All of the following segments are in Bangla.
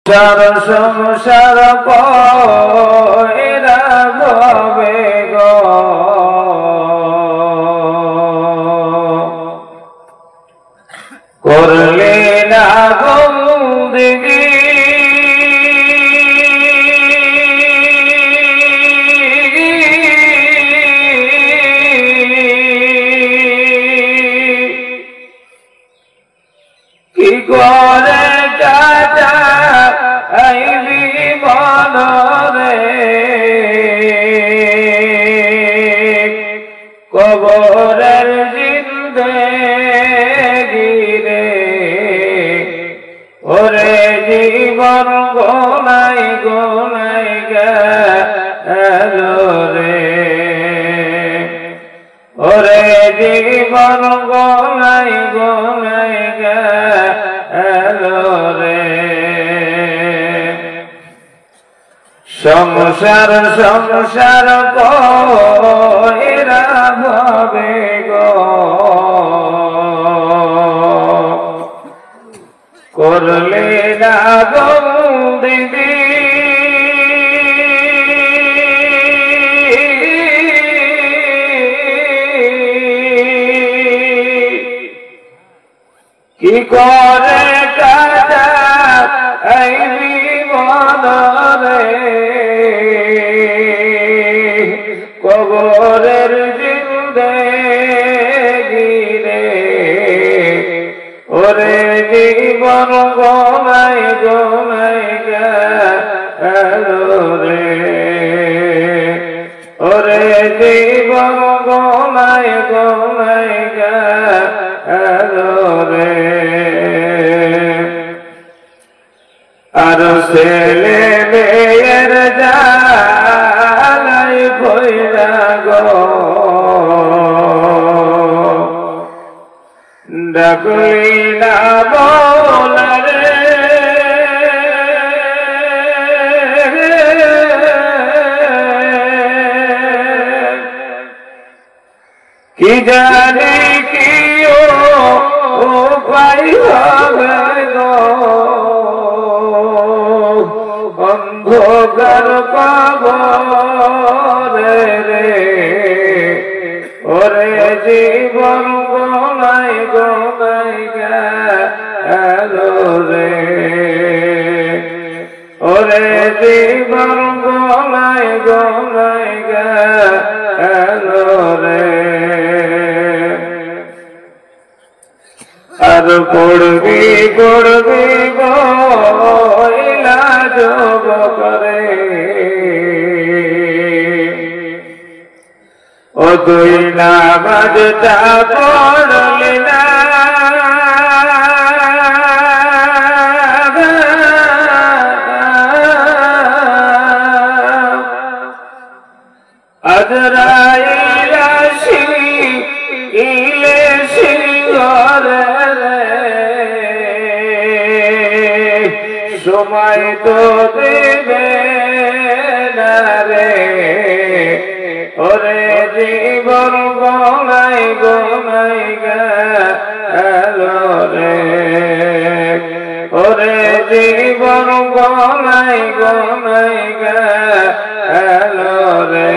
সংসার কইরা ভবে গো করলে না বন্দেগী কি করে আইবি মনরে কবরের জিন্দেগি রে ওরে জীবন গোনাই গোনাই গেল রে ওরে জীবন গোনাই গোনাই গেল রে সংসার সংসার কইরা ভবে গো করলে না বন্দেগী কি করে কাজা আইবি মনরে কবরের জিন্দেগি রে ওরে জীবন গোনাই গোনাই গেল রে ওরে জীবন গোনাই গোনাই গেল রে আর ছেলে মেয়ের জালাই ভইরা গো ডাকলি না বলে কি জানি কি ও পাই হবে গো অন্ধকার কবরে রে ওরে জীবন গোনাই গোনাই গেল রে ওরে জীবন গোনাই গোনাই গেল রে আর পড়বি পড়বি বইলা যোগ করে ও তুই নামাজটা পড়লি না আজরাইল আসিলে সিংহরে সময় তো দেবে না রে ওরে জীবন গোনাই গোনাই গেল রে ওরে জীবন গোনাই গোনাই গেল রে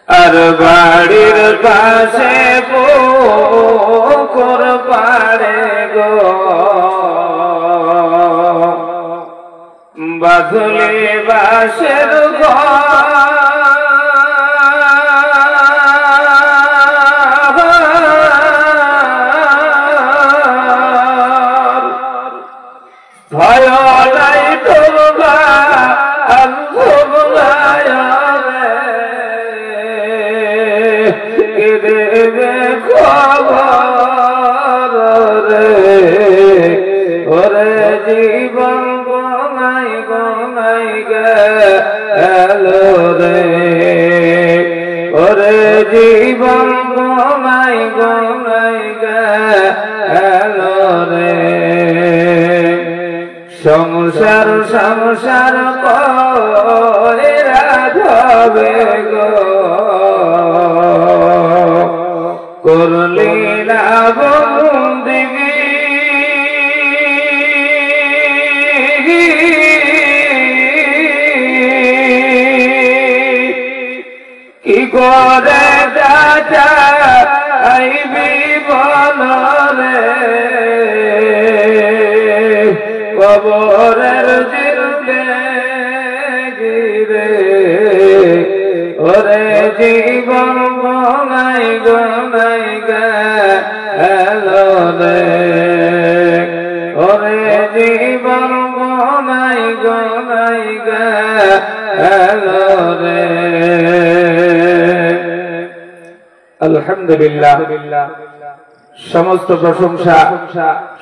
আর বাড়ির পাশে পুকুর পাড়ে গো বাঁধলে বাঁশের ভয় নাই তোমরা দেবে খবর রে ওরে জীবন গোনাই গোনাই গেল রে ওরে জীবন গোনাই গোনাই গেল রে সংসার সংসার কইরা ভবে গো করলি না বন্দেগী করে যাইবি বলরে কবরের জিন্দগিরে ওরে জীবন গনাই গনাই গেল রে ওরে জীবন গনাই গনাই গেল রে। আলহামদুলিল্লাহ, সমস্ত প্রশংসা,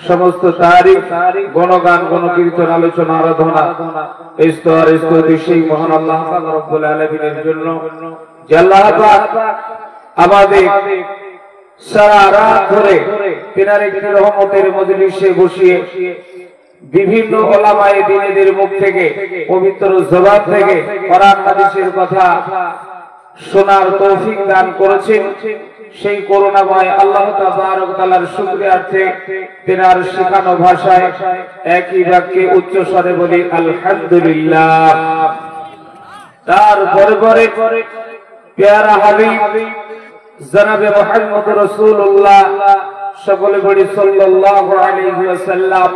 সমস্ত তারিফ, গণগান, গণকীর্তন, আলোচনা, আরাধনা, স্তর স্তুতি সেই মহান আল্লাহ পাক রব্বুল আলামিনের জন্য, যে আল্লাহ পাক আমাদের সারা রাত ধরে তিনার একটি রহমতের মজলিসে বসিয়ে বিভিন্ন ওলামায়ে দ্বীনের মুখ থেকে, পবিত্র জবান থেকে কোরআন হাদিসের কথা শোনার তৌফিক দান করেছেন। সেই করুণাময় আল্লাহ তাবারক তাআলার শুকরিয়ার্থে তিনার শেখানো ভাষায় একই বাক্যে উচ্চ স্বরে বলি আলহামদুলিল্লাহ। তারপরে পরে প্যারা হাবিব জনাবে মুহাম্মদ রাসূলুল্লাহ সকলে বলি সাল্লাল্লাহু আলাইহি ওয়াসাল্লাম,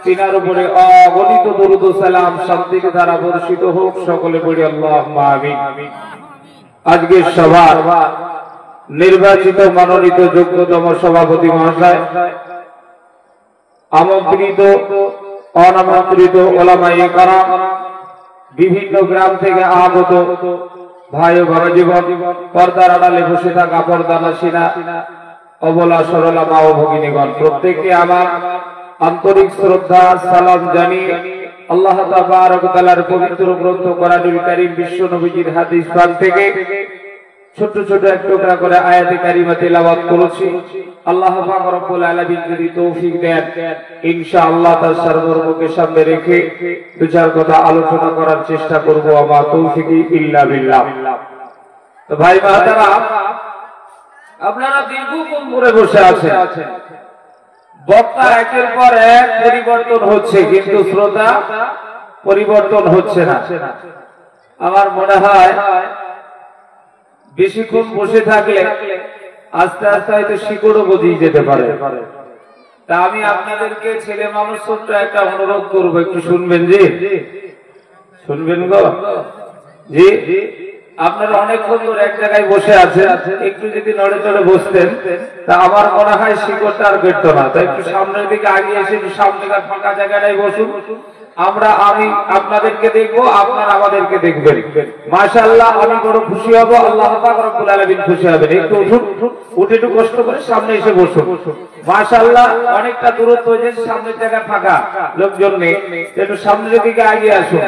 তিনার উপরে অগণিত দরুদ ও সালাম শান্তির ধারা বর্ষিত হোক। সকলে বলি আল্লাহুম্মা আমিন। আজকে সভার নির্বাচিত মনোনীত যোগ্যতম সভাপতি মহাশয়, আমন্ত্রিত অনামন্ত্রিত ওলামায়ে কেরাম, বিভিন্ন গ্রাম থেকে আগত ভাই ও বড়জীবন, পর্দার আড়ালে বসে থাকা পর্দানাসীনা, অবলা সরলা মা ও ভগিনীগণ, প্রত্যেককে আমার আন্তরিক শ্রদ্ধা সালাম জানিয়ে আল্লাহ তাবারক তাআলার পবিত্র গ্রন্থ কোরআনুল কারীম বিশ্ব নবীজির হাদিস পাক থেকে ছোট ছোট এক টুকরা করে আয়াতে কারিমা তেলাওয়াত করেছি। আল্লাহ পাক রব্বুল আলামিন যদি তৌফিক দেন, ইনশাআল্লাহ তার সর্বমুখে সামনে রেখে দু চার কথা আলোচনা করার চেষ্টা করব। আমার তৌফিকি ইল্লা বিল্লাহ। তো ভাই মাতারা, আপনারা দীর্ঘক্ষণ ধরে বসে আছেন, বক্তা একের পর এক পরিবর্তন হচ্ছে, কিন্তু শ্রোতা পরিবর্তন হচ্ছে না। আমার মনে হয় বেশিক্ষণ বসে থাকলে আস্তে আস্তে হয়তো শিকড়ও গজিয়ে যেতে পারে। তা আমি আপনাদেরকে ছেলে মানুষ ছোট্ট একটা অনুরোধ করবো, একটু শুনবেন। জি শুনবেন গো? জি, আপনারা অনেকক্ষণ ধরে এক জায়গায় বসে আছেন, একটু যদি নড়ে চড়ে বসতেন তা আমার মনে হয় শিকড়টা আর বেরতো না। তাই একটু সামনের দিকে আগিয়ে এসে একটু সামনেকার ফাঁকা জায়গাটাই বসুন। আমি আপনাদেরকে দেখবো, আপনারা আমাদেরকে দেখবেন। মাশাআল্লাহ, আমি বড় খুশি হব, আল্লাহ পাক রব্বুল আলামিন খুশি হবেন। একটু উঠুন, উঠে একটু কষ্ট করে সামনে এসে বসুন। মাশাআল্লাহ, অনেকটা দূরত্ব হয়েছে, সামনের জায়গা ফাঁকা, লোকজন নেই, একটু সামনের দিকে আগিয়ে আসুন।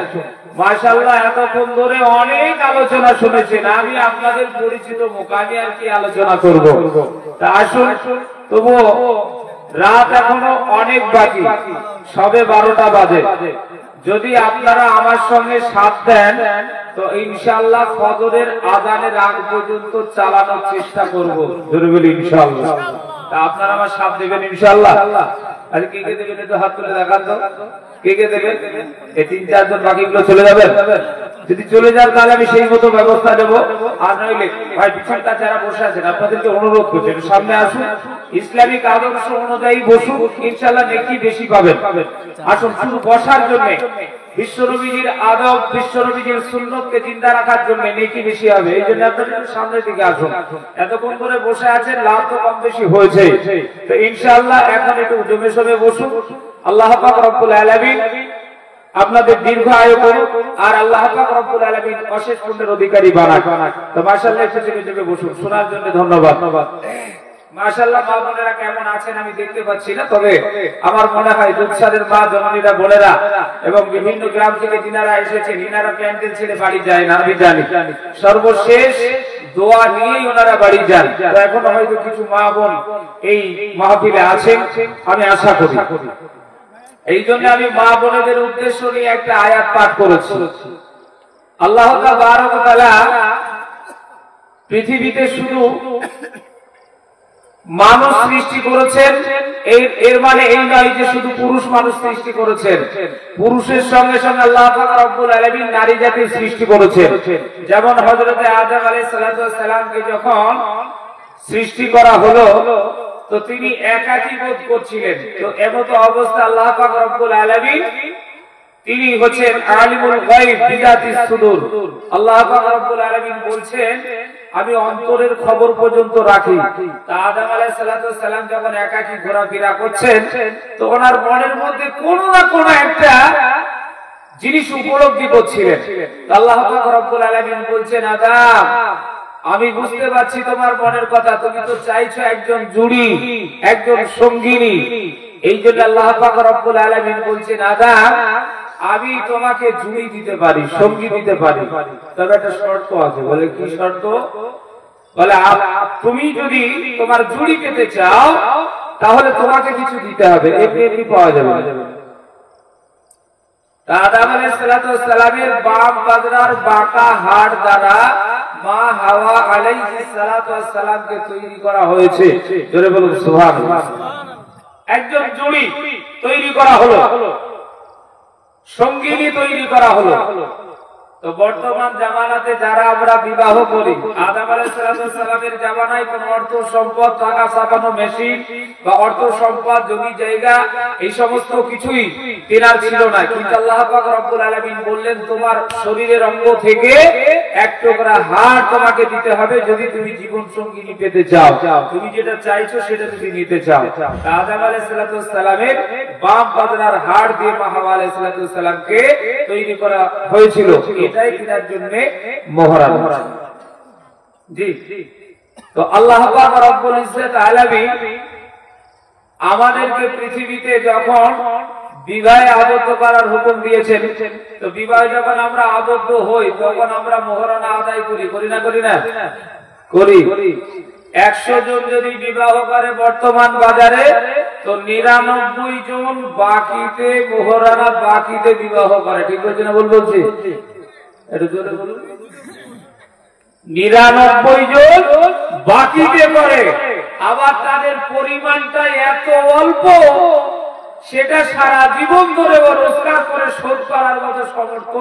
মাশাআল্লাহ, এতক্ষণ ধরে অনেক আলোচনা শুনেছেন, আমি আপনাদের পরিচিত মুখ, আমি আর কি আলোচনা করব। তা আসুন, তবুও রাত এখনো অনেক বাকি, সবে 12টা বাজে। যদি আপনারা আমার সঙ্গে সাথ দেন তো ইনশাআল্লাহ ফজরের আযানের আগ পর্যন্ত চালানোর চেষ্টা করব। জোরে বলি ইনশাআল্লাহ। তা আপনারা আমার সাথ দেবেন ইনশাআল্লাহ। আর কে কে দেবেন একটু হাত তুলে দেখান তো, কে কে দেবেন? এই 3-4 জন বাকিগুলো চলে যাবেন। যদি চলে যান তাহলে আমি সেই মতো ব্যবস্থা নেব। আর নইলে ভাই পিছনটা যারা বসে আছেন আপনাদেরকে অনুরোধ করছি একটু সামনে আসুন, ইসলামিক আদর্শ অনুযায়ী বসুন, ইনশাআল্লাহ নেকি বেশি পাবেন। আসুন, শুধু বসার জন্য, বিশ্বনবীর আদব, বিশ্বনবীর সুন্নতকে জিন্দা রাখার জন্য নেকি বেশি হবে। এই জন্য আপনারা সামনের দিকে আসুন। এতক্ষণ ধরে বসে আছেন, লাভ তো কম বেশি হয়েছে, তো ইনশাআল্লাহ এখন একটু জমে সবে বসুন। আল্লাহ পাক রব্বুল আলামিন আপনাদের দীর্ঘ আয়ু করুন, আর আল্লাহ পাক রব্বুল আলামিন অশেষ পুণ্যের অধিকারী বানাক। তো মাশাআল্লাহ, একটু জমে বসুন। শোনার জন্য ধন্যবাদ। মাশাআল্লাহ, মা বোনেরা কেমন আছেন আমি দেখতে পাচ্ছি না, তবে আমার মনে হয় দুধসারের মা জননীরা বোনেরা এবং বিভিন্ন গ্রাম থেকে যিনারা এসেছেন, ইনারা প্যান্ডেল ছেড়ে বাড়ি যায় না, আমি জানি। সর্বশেষ দোয়া নিয়েই ওনারা বাড়ি যান। তো এখন হয়তো কিছু মা বোন এই মাহফিলে আছেন, আমি আশা করি। এই জন্য আমি মা বোনেদের উদ্দেশ্য নিয়ে একটা আয়াত পাঠ করেছি। আল্লাহ তাআলা পৃথিবীতে শুধু মানুষ সৃষ্টি করেছেন, এর মানে এই নয় যে শুধু পুরুষ মানুষ সৃষ্টি করেছেন। পুরুষের সঙ্গে সঙ্গে আল্লাহ পাক রব্বুল আলামিন নারী জাতির সৃষ্টি করেছেন। যেমন হযরতে আদম আলাইহিস সালামকে যখন সৃষ্টি করা হলো, তো তিনি একাকী বোধ করছিলেন। তো এমত অবস্থা আল্লাহ পাক রব্বুল আলামিন তিনি হচ্ছেন আলিমুল গায়ব বিযাতিস সুদূর। আল্লাহ পাক রব্বুল আলামিন বলছেন আমি অন্তরের খবর পর্যন্ত রাখি। তা আদম আলাইহিস সালাম যখন একাকী ঘোরাফেরা করছেন, তো ওনার মনের মধ্যে কোনো না কোনো একটা জিনিস উপলব্ধি করছিলেন। আল্লাহ পাক রব্বুল আলামিন বলছেন আদম, আমি বুঝতে পারছি তোমার মনের কথা, তুমি তো চাইছো একজন জুড়ি, একজন সঙ্গিনী। এই জন্য আল্লাহ পাক রব্বুল আলামিন বলছেন আদম, আমি তোমাকে জুড়ি দিতে পারি, সঙ্গী দিতে পারি, তবে একটা শর্ত আছে। বলে কি শর্ত? বলে তুমি যদি তোমার জুড়ি পেতে চাও তাহলে তোমাকে কিছু দিতে হবে, এমনি পাওয়া যাবে না। আদম আলাইহিস সালামের বাম বাজরার বাঁকা হাড় দ্বারা মা হাওয়া আলাইহিস সালামকে তৈরি করা হয়েছে। জোরে বলুন সুবহানাল্লাহ। একজন জুড়ি তৈরি করা হলো, সঙ্গিনী তৈরি করা হলো। তো বর্তমান জামানাতে যারা আমরা বিবাহ করি, আদম আলাইহিস সালামের জামানায় কোন অর্থ সম্পদ, টাকা ছাপানো মেশিন বা অর্থ সম্পদ, জমি জায়গা এই সমস্ত কিছুই কেনার ছিল না। কিন্তু আল্লাহ পাক রব্বুল আলামিন বললেন তোমার শরীরের অঙ্গ থেকে এক টুকরা হাড় তোমাকে দিতে হবে যদি তুমি জীবন সঙ্গিনী পেতে চাও, তুমি যেটা চাইছো সেটা তুমি নিতে চাও। আদম আলাইহিস সালামের বাম বাজরার হাড় দিয়ে মা হাওয়া আলাইহিস সালামকে তৈরি করা হয়েছিল। এটাই কেনার জন্য মোহরা। জি, তো আল্লাহ পাক রব্বুল ইজ্জত আলামিন আমাদেরকে পৃথিবীতে যখন বিবাহে আবদ্ধ করার হুকুম দিয়েছেন, তো বিবাহে যখন আমরা আবদ্ধ হই তখন আমরা মোহরানা আদায় করি, করি না? করি। 100 জন যদি বিবাহ করে বর্তমান বাজারে, তো 99 জন বাকিতে মোহরানা বাকিতে বিবাহ করে। ঠিক বলছি না? বলছি 99 জন বাকিতে করে, আবার তাদের পরিমাণটা এত অল্প সেটা সারা জীবন ধরে রোজগার করে শোধ করার মতো সমর্থ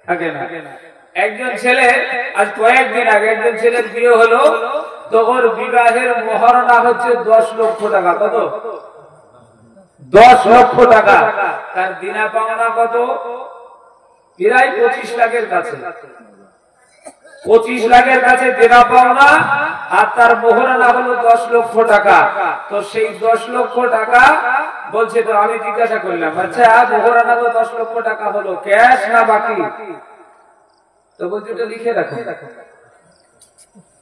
থাকে না। একজন ছেলে আজ কয়েকদিন আগে একজন ছেলের বিয়ে হলো, তখন বিবাহের মোহরানা হচ্ছে 10 লক্ষ টাকা। কত? 10 লক্ষ টাকা। তার দিনা পাওনা কত? প্রায় 25 লাখের কাছে। 25 লাখের কাছে দেনা পাওনা, আর তার মোহরানা হলো 10 লক্ষ টাকা। তো সেই 10 লক্ষ টাকা বলছে, তো আমি জিজ্ঞাসা করলাম, আচ্ছা মোহরানা তো 10 লক্ষ টাকা হলো, ক্যাশ না বাকি? তো বলছে এটা লিখে রাখো।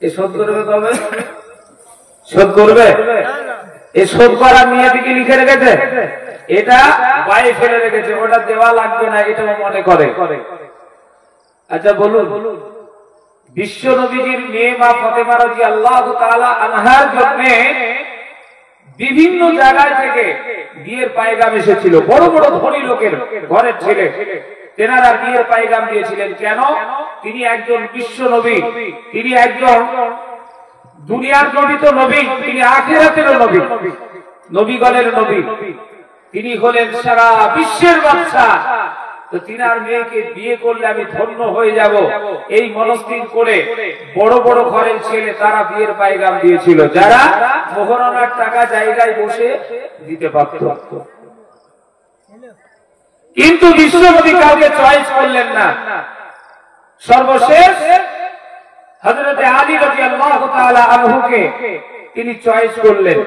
এ শোধ করবে কবে? শোধ করবে? এ শোধ করার নিয়তি কি লিখে রেখেছে? এটা বাইরে ফেলে রেখেছে, ওটা দেওয়া লাগবে না, এটা মনে করে। আচ্ছা বলুন, বিশ্ব নবীজির মেয়ে মা ফাতেমা রাদিয়াল্লাহু তাআলা আনহার জন্য বিভিন্ন জায়গায় থেকে বিয়ের পায়গাম এসেছিল। বড় বড় ধনী লোকের ঘরের ছেলে, তেনারা বিয়ের পায়গাম দিয়েছিলেন। কেন? তিনি একজন বিশ্ব নবী, তিনি একজন দুনিয়ার নবী তো নবী, তিনি আখিরাতেরও নবী, নবীগণের নবী, তিনি হলেন সারা বিশ্বের বাদশা। তো তিনার মেয়েকে বিয়ে করলে আমি ধন্য হয়ে যাব, এই মনস্থির করে বড় বড় ঘরের ছেলে তারা বিয়ের পায়গাম দিয়েছিল, যারা মোহরানার টাকা জায়গায় বসে দিতে পারত। কিন্তু বিশ্বনবী কাউকে চয়েস করলেন না। সর্বশেষ হযরতে আলী রাদিয়াল্লাহু তাআলা আনহুকে তিনি চয়েস করলেন।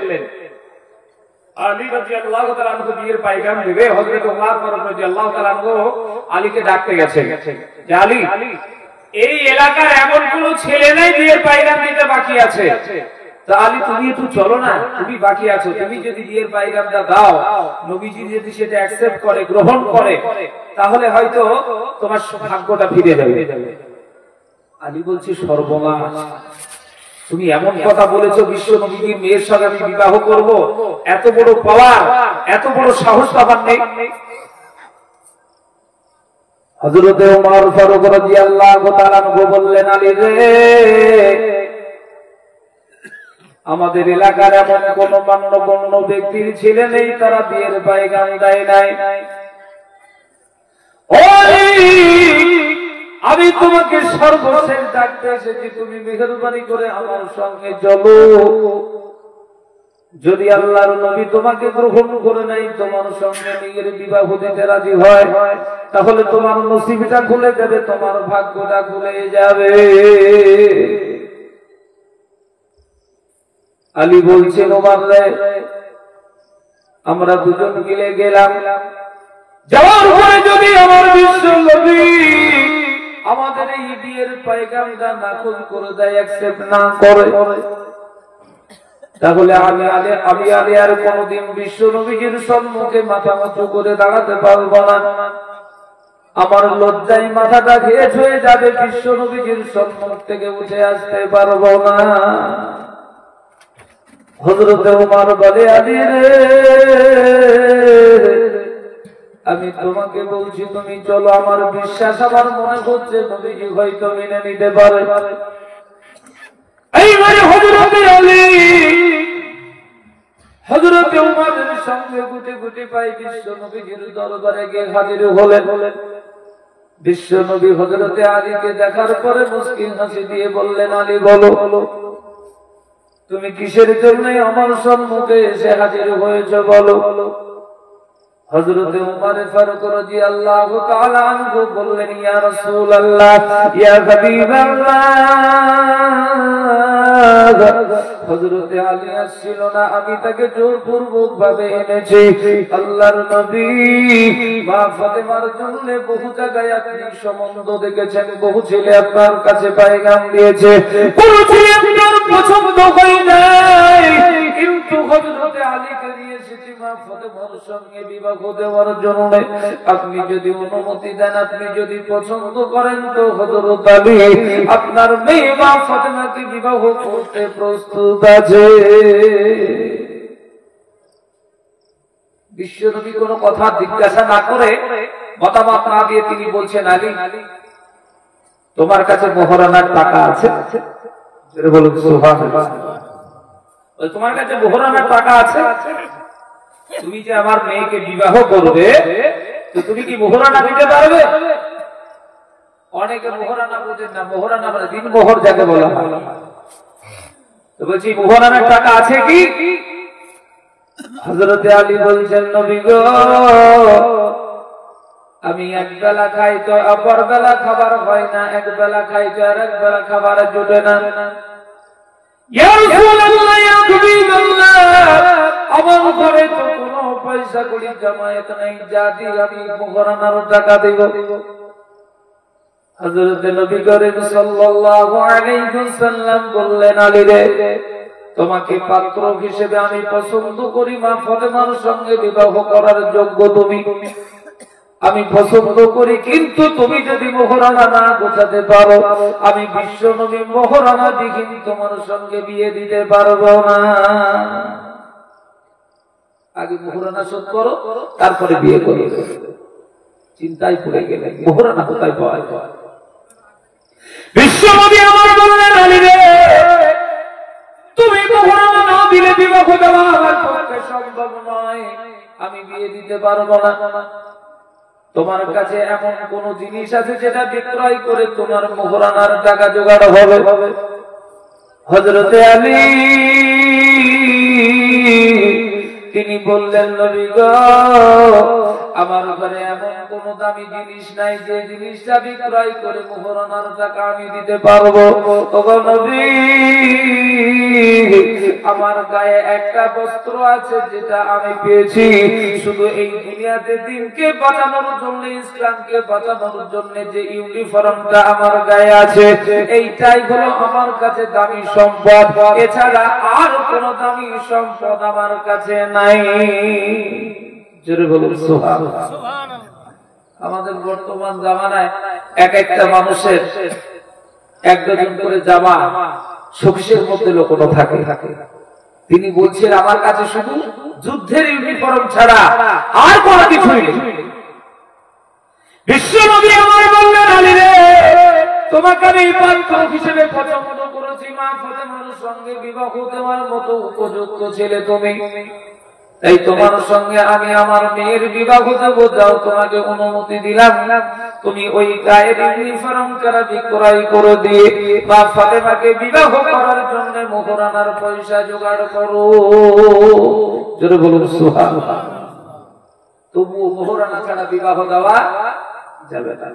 আলী রাদিয়াল্লাহু তাআলা আনহু বিয়ের পায়গাম দিবে, হযরত ওমর ফারুক রাদিয়াল্লাহু তাআলা আনহু আলীকে ডাকতে গেছেন যে আলী, এই এলাকার এমন কোন ছেলে নেই বিয়ের পায়গাম দিতে বাকি আছে। তা আলী তুমি একটু চলো না, তুমি বাকি আছো, তুমি যদি বিয়ের পায়গামটা দাও, নবীজি যদি সেটা অ্যাকসেপ্ট করে, গ্রহণ করে, তাহলে হয়তো তোমার ভাগ্যটা ফিরে যাবে। আলী বলছে সর্বনাশ, তুমি এমন কথা বলেছো, বিশ্ব নবীর মেয়ের সঙ্গে আমি বিবাহ করব, এত বড় পাওয়ার, এত বড় সাহস আমার নেই। হযরত ওমর ফারুক রাদিয়াল্লাহু তাআলা বললেন, আলী রে, আমাদের এলাকার এমন কোন মান্যগণ্য ব্যক্তির ছেলে নেই তারা বিয়ের পায়গাম দেয় নাই। আমি তোমাকে সর্বশেষ ডাকতে এসেছি, তুমি মেহেরবানি করে আমার সঙ্গে চলো। যদি আল্লাহর নবী তোমাকে গ্রহণ করে নাই, তোমার সঙ্গে নিজের বিবাহ দিতে রাজি হয়, তাহলে তোমার নসিবটা খুলে যাবে, তোমার ভাগ্যটা খুলে যাবে। আলী বলছেন, ওমর রে, আমরা দুজন মিলে গেলাম। যাওয়ার পরে যদি আমার বিশ্ব নবী আমাদের এই বিয়ের পায়গামটা নাকচ করে দেয়, অ্যাকসেপ্ট না করে, তাহলে আমি আলী আর কোনদিন বিশ্ব নবীজির সম্মুখে মাথা উঁচু করে দাঁড়াতে পারবো না। আমার লজ্জায় মাথাটা ঘেঁট হয়ে যাবে, বিশ্ব নবীজির সম্মুখ থেকে উঠে আসতে পারবো না। হযরত ওমর বলে, আলী রে, আমি তোমাকে বলছি তুমি চলো, আমার বিশ্বাস, আমার মনে হচ্ছে নবীজি হয়তো মেনে নিতে পারে। এইবারে হযরত আলী হযরত ওমরের সঙ্গে গুটি গুটি পাই বিশ্ব নবীজির দরবারে গিয়ে হাজির হলেন। বিশ্ব নবী হযরত আলীকে দেখার পরে মুস্কিন হাসি দিয়ে বললেন, আলী বলো, তুমি কিসের জন্য আমার সম্মুখে এসে হাজির হয়েছে বলো। হযরত ওমর ফারুক রাদিয়াল্লাহু তাআলা আনহু বললেন, ইয়া রাসূলুল্লাহ, ইয়া হাবিবাল্লাহ, হযরত আলী আসছিল না, আমি তাকে জোরপূর্বক ভাবে এনেছি। আল্লাহর নবী মা ফাতেমার জন্য বহু জায়গায় আপনি সম্বন্ধ দেখেছেন, বহু ছেলে আপনার কাছে পায়গাম দিয়েছে, কোন ছেলে আপনার পছন্দ হয় নাই, কিন্তু হযরত আলীকে নিয়ে এসেছি মা ফাতেমার সঙ্গে বিবাহ দেওয়ার জন্য। আপনি যদি অনুমতি দেন, আপনি যদি পছন্দ করেন, তো হযরত আলী আপনার মেয়ে মা ফাতেমাকে বিবাহ করতে প্রস্তুত আছে। বিশ্বনবী কোনো কথা জিজ্ঞাসা না করে, মতামত না দিয়ে তিনি বলছেন, আলী, তোমার কাছে মোহরানার টাকা আছে? বলুন সুবহানাল্লাহ। তোমার কাছে মোহরানার টাকা আছে? তুমি যে আমার মেয়েকে বিবাহ করবে, তো তুমি কি মোহরানা দিতে পারবে? অনেকে মোহরানা বোঝেন না, মোহরানা মানে দিন মোহর যাকে বলা হয়। তো বলছি, মোহরানার টাকা আছে কি? হযরত আলী বলছেন, নবী গো, আমি এক বেলা খাই তো অপর বেলা খাবার হয় না, এক বেলা খাই তো আর এক বেলা খাবার জুটে না। ইয়া রাসূলুল্লাহ, ইয়া হাবিবাল্লাহ, আমার ঘরে তো কোনো পয়সা কড়ি জমায়েত নাই, যা দিই আমি মোহরানার টাকা দেব। হযরত নবী করিম সাল্লাল্লাহু আলাইহি ওয়াসাল্লাম বললেন, আলী রে, তোমাকে পাত্র হিসেবে আমি পছন্দ করি, মা ফাতেমার সঙ্গে বিবাহ করার যোগ্য তুমি, আমি পছন্দ করি, কিন্তু তুমি যদি মোহরানা না গোছাতে পারো, আমি বিশ্ব নবী মোহরানা বিহীন তোমার সঙ্গে বিয়ে দিতে পারবো না। আগে মোহরানা শোধ করো, তারপরে বিয়ে করো। চিন্তায় পড়ে গেলে মোহরানা কোথায় পাওয়া যায়? বিশ্ব নবী আমার বললেন, আলী রে, তুমি মোহরানা না দিলে বিবাহ দেওয়া আমার পক্ষে সম্ভব নয়, আমি বিয়ে দিতে পারবো না। তোমার কাছে এমন কোন জিনিস আছে যেটা বিক্রয় করে তোমার মোহরানার টাকা জোগাড় হবে? হযরত আলী তিনি বললেন, নবী গো, আমার ঘরে এমন কোন দামি জিনিস নাই যে জিনিসটা বিক্রয় করে মোহরানার টাকা আমি দিতে পারবো। ওগো নবী, আমার গায়ে একটা বস্ত্র আছে যেটা আমি পেয়েছি শুধু এই দুনিয়াতে দিনকে বাঁচানোর জন্য, ইসলামকে বাঁচানোর জন্য, যে ইউনিফর্মটা আমার গায়ে আছে, এইটাই হলো আমার কাছে দামি সম্পদ, এছাড়া আর কোন দামি সম্পদ আমার কাছে নাই। জোরে বলুন সুবহানাল্লাহ। আমাদের বর্তমান জামানায় এক একটা মানুষের এক ডজন করে জামা শোকেসের মধ্যে লুকোনো থাকে। তিনি বলছেন, আমার কাছে শুধু যুদ্ধের ইউনিফর্ম ছাড়া আর কোনো কিছুই নেই। বিশ্ব নবী আমার বললেন, আলী রে, তোমাকে আমি পাত্র হিসেবে পছন্দ করে করেছি মা ফাতেমার সঙ্গে বিবাহ দেওয়ার মতো উপযুক্ত ছেলে তুমি, তাই তোমার সঙ্গে আমি আমার মেয়ের বিবাহ দেব, যাও তোমাকে অনুমতি দিলাম, তুমি ওই গায়ের ইউনিফর্ম কারা বিক্রয় করে দিয়ে মা ফাতেমাকে বিবাহ করার জন্য মোহরানার পয়সা জোগাড় করো। জোরে বলুন সুবহানাল্লাহ। তবু মোহরানা ছাড়া বিবাহ দেওয়া যাবে না।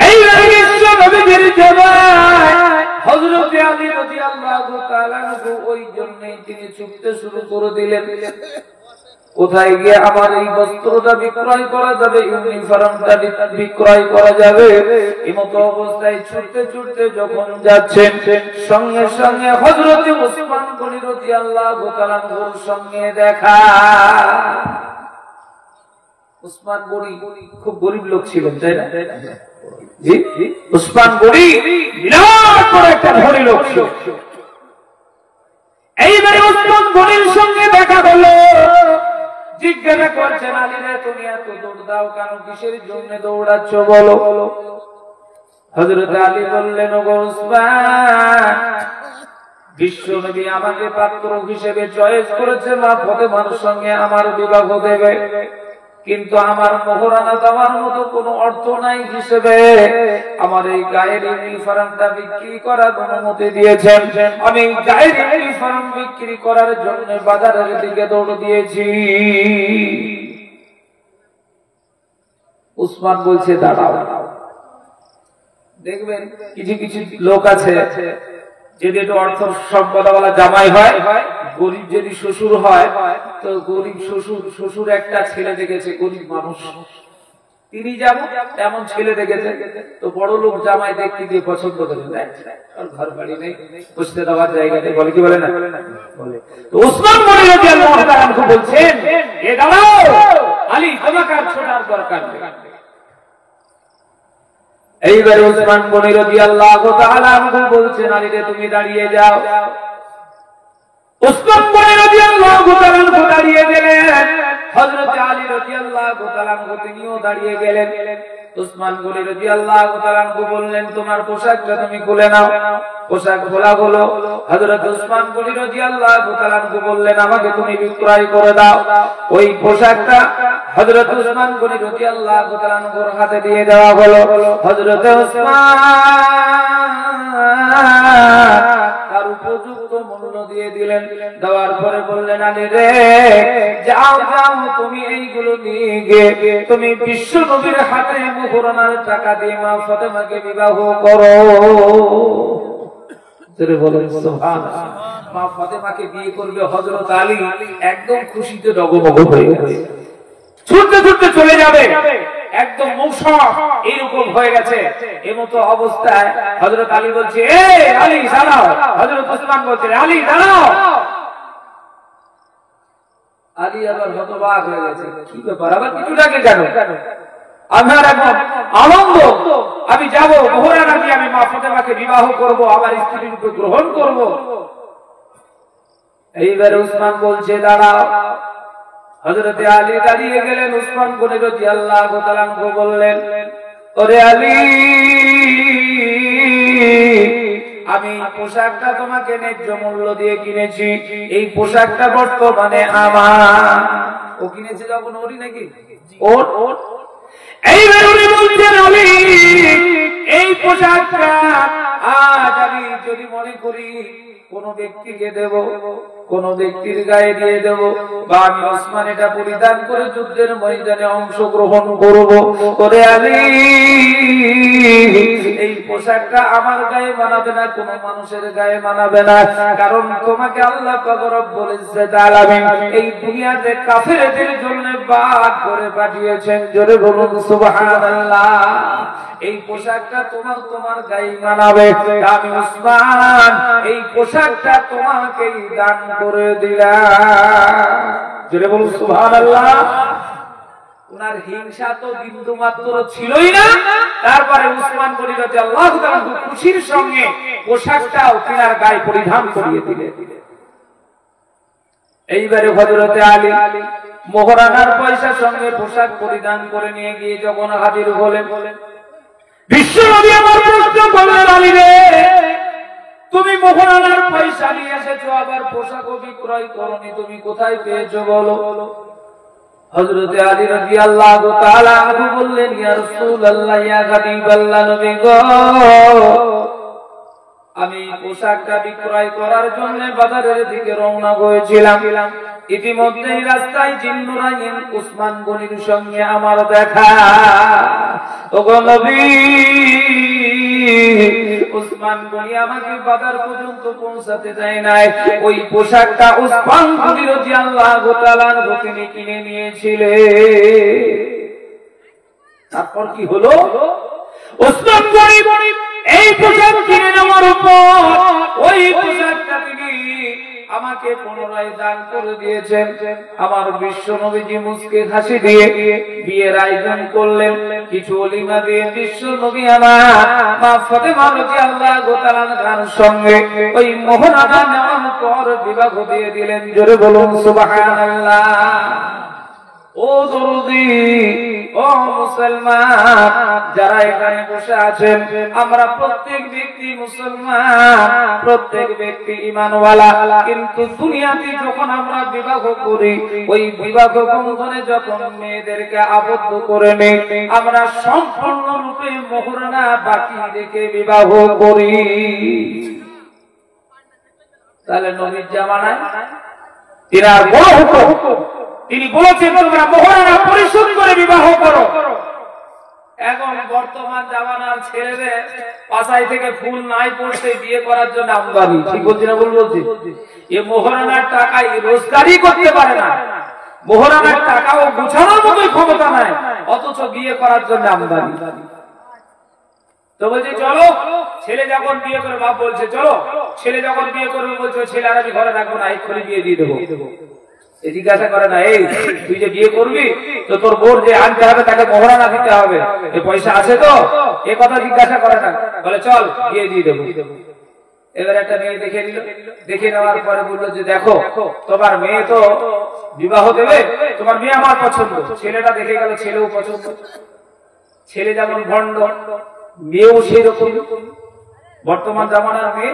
এই বিশ্ব নবীর জামাই হযরত আলী রাদিয়াল্লাহু তাআলা ওই জন্যই তিনি ছুটতে শুরু করে দিলেন, কোথায় গিয়ে আমার এই বস্ত্রটা বিক্রয় করা যাবে, ইউনিফর্মটা বিক্রয় করা যাবে। এমতো অবস্থায় ছুটতে ছুটতে যখন যাচ্ছেন, সঙ্গে সঙ্গে হযরত উসমান গনি রাদিয়াল্লাহু তাআলা ওর সঙ্গে দেখা। উসমান গনি খুব গরিব লোক ছিলেন, তাই না? জি, উসমান গনি বিরাট বড় একটা ধনী লোক ছিল। এইবারে উসমান গনির সঙ্গে দেখা হলো। জিজ্ঞাসা করছেন, আলী রে তুমি এত দৌড় দাও কেন, কিসের জন্য দৌড়াচ্ছ বলো। হযরত আলী বললেন, ওগো উসমান, বিশ্ব নবী আমাকে পাত্র হিসেবে চয়েস করেছে মা ফাতেমার সঙ্গে আমার বিবাহ দেবে, কিন্তু আমার মোহরানা দেওয়ার মতো কোনো অর্থ নাই হিসেবে আমার এই গায়ের ইউনিফর্মটা বিক্রি করার অনুমতি দিয়েছেন। আমি গায়ের ইউনিফর্ম বিক্রি করার জন্য বাজারের দিকে দৌড় দিয়েছি। উসমান বলছে, দাঁড়াও, দেখবেন কিছু কিছু লোক আছে যদি একটু অর্থ সম্পদওয়ালা জামাই হয়, গরিব যদি শ্বশুর হয়, তো গরিব শ্বশুর একটা ছেলে দেখেছে, গরিব মানুষ, তিনি যেমন তেমন ছেলে দেখেছে, তো বড় লোক জামাই দেখতে দিয়ে পছন্দ করে, ঘর বাড়ি নেই, বসতে দেওয়ার জায়গা নেই, বলে কি বলে না? তো উসমান গনি রাদিয়াল্লাহু তাআলা আনহু বলছেন, এ দাঁড়াও আলী, তোমাকে আর ছোটার দরকার নেই। এইবার উসমান গনি রাদিয়াল্লাহু তাআলা আনহু বলছেন, আলী রে তুমি দাঁড়িয়ে যাও। উসমান গনি রাদিয়াল্লাহু তাআলা আনহু দাঁড়িয়ে গেলেন, হযরত আলী রাদিয়াল্লাহু তাআলা আনহু তিনিও দাঁড়িয়ে গেলেন। উসমান গনি রাদিয়াল্লাহু তাআলা আনহু বললেন, তোমার পোশাকটা তুমি খুলে নাও। পোশাক খোলা হলো। হযরত উসমান গনি রাদিয়াল্লাহু তাআলা আনহু বললেন, আমাকে তুমি বিক্রয় করে দাও। ওই পোশাকটা হযরত উসমান গনি রাদিয়াল্লাহু তাআলা আনহুর হাতে দিয়ে দেওয়া হলো। হযরত উসমান তার উপযুক্ত মূল্য দিয়ে দিলেন। দেওয়ার পরে বললেন, আলী রে যাও যাও, তুমি এইগুলো নিয়ে গিয়ে তুমি বিশ্ব নবীর হাতে মোহরানার টাকা দিয়ে মা ফাতেমাকে বিবাহ করো। মা ফাতেমাকে বিয়ে করবে হযরত আলী, একদম খুশিতে ডগমগ হয়ে গেছে, ছুটতে ছুটতে চলে যাবে, একদম মৌসুম এইরকম হয়ে গেছে। এমতো অবস্থায় হযরত আলী বলছে, এ আলী দাঁড়াও। হযরত উসমান বলছে, আলী দাঁড়াও। আলী আবার হতবাক হয়ে গেছে, কি ব্যাপার, আবার কিছু ডাকে কেন? আমার এখন আনন্দ, আমি যাব মোহরানা দিয়ে আমি মা ফাতেমাকে বিবাহ করব, আমার স্ত্রী রূপে গ্রহণ করব। এইবার উসমান বলছে, দাঁড়াও। হযরত আলী দাঁড়িয়ে গেলেন। উসমান গনি রাদিয়াল্লাহু তাআলা আনহু বললেন, ওরে আলী, আমি পোশাকটা তোমাকে ন্যায্য মূল্য দিয়ে কিনেছি, এই পোশাকটা বর্তমানে আমার। ও কিনেছে যখন ওরই নাকি ওর। এইবার উনি বলছেন, আলী এই পোশাকটা আজ আমি যদি মনে করি কোন ব্যক্তিকে দেব, কোন ব্যক্তির গায়ে দিয়ে দেব, বা আমি ওসমান এটা পরিধান করে যুদ্ধের ময়দানে অংশগ্রহণ করব, করে আলী এই পোশাকটা আমার গায়ে মানাবে না, কোন মানুষের গায়ে মানাবে না। কারণ তোমাকে আল্লাহ পাক রব্বুল ইজ্জত আলামিন এই দুনিয়াতে কাফেরদের জন্য বাদ করে পাঠিয়েছেন। জোরে বলুন সুবহানাল্লাহ। এই পোশাকটা তোমার গায়ে মানাবে। আমি ওসমান এই পোশাকটা তোমাকেই দান করে দিলাম। জোরে বলুন সুবহানাল্লাহ। উনার হিংসা তো বিন্দু মাত্র ছিলই না। তারপরে উসমান গনি রাদিয়াল্লাহু তাআলা খুশির সঙ্গে পোশাকটাও তিনার গায়ে পরিধান করিয়ে দিলেন। এইবারে হযরতে আলী মোহরানার পয়সার সঙ্গে পোশাক পরিধান করে নিয়ে গিয়ে যখন হাজির হলেন, বিশ্বনবী আমার প্রশ্ন করলেন, আলী রে তুমি মোহরানার পয়সা নিয়ে এসেছো, আবার পোশাক বিক্রয় করনি, তুমি কোথায় পেয়েছো বলো? হযরত আলী রাদিয়াল্লাহু তাআলা আনহু বললেন, ইয়া রাসূলুল্লাহ, ইয়া হাবিবাল্লাহ, নবী গো, আমি পোশাকটা বিক্রয় করার জন্য বাজারের দিকে রওনা হয়েছিলাম। ইতিমধ্যেই রাস্তায় জিন্নুরাইন উসমান গনির সঙ্গে আমার দেখা। ওগো নবী, উসমান গনি আমাকে বাজার পর্যন্ত পৌঁছাতে দেয় নাই। ওই পোশাকটা উসমান গনি রাদিয়াল্লাহু তাআলা তিনি কিনে নিয়েছিলেন। তারপর কি হলো? উসমান গনি এই পোশাক কিনে নেওয়ার উপর ওই পোশাকটা তিনি আমাকে পুনরায় দান করে দিয়েছেন। আমার বিশ্ব নবীজি মুস্কে হাসি দিয়ে বিয়ের আয়োজন করলেন, কিছু অলিমা দিয়ে বিশ্ব নবী আমার মা ফাতেমা রাদিয়াল্লাহু তাআলার সঙ্গে ওই মোহরানা নেওয়ার পর বিবাহ দিয়ে দিলেন। জোরে বলুন সুবহানাল্লাহ। ও দরদি, ও মুসলমান যারা এখানে বসে আছেন, আমরা প্রত্যেক ব্যক্তি মুসলমান, প্রত্যেক ব্যক্তি ঈমানওয়ালা, কিন্তু দুনিয়াতে যখন আমরা বিবাহ করি, ওই বিবাহ বন্ধনে যখন মেয়েদেরকে আবদ্ধ করে নেই, আমরা সম্পূর্ণরূপে মোহরানা বাকি রেখে বিবাহ করি। তাহলে নবীর জামানায় এর বড় হুকুম, তিনি বলেছেন তোমরা মোহরানা পরিশোধ করে বিবাহ করো। এখন বর্তমান জামানার ছেলেদের পাশাই থেকে ফুল নাই পড়তে বিয়ে করার জন্য আমদানি। ঠিক বলছি না? বলছি এ মোহরানার টাকায় রোজগারই করতে পারে না, মোহরানার টাকাও গুছানোর মতোই ক্ষমতা নাই, অথচ বিয়ে করার জন্য আমদানি। তো বলছে চলো, ছেলে যখন বিয়ে করে, বাপ বলছে চলো, ছেলে যখন বিয়ে করবে বলছে ছেলে আর আমি ঘরে রাখবো না, এক্ষুনি বিয়ে দিয়ে দেবো। জিজ্ঞাসা করে না, এই তুই যে বিয়ে করবি তো তোর বোর যে আনতে হবে তাকে মোহরানা দিতে হবে, এ পয়সা আছে তো? এ কথা জিজ্ঞাসা করে না, বলে চল বিয়ে দিয়ে দেবো। এবার একটা মেয়ে দেখে নিল, দেখে নেওয়ার পরে বললো যে দেখো তোমার মেয়ে তো বিবাহ দেবে, তোমার মেয়ে আমার পছন্দ। ছেলেটা দেখে গেল, ছেলেও পছন্দ, ছেলে যেমন ভণ্ড মেয়েও সেই রকম। বর্তমান জামানার মেয়ে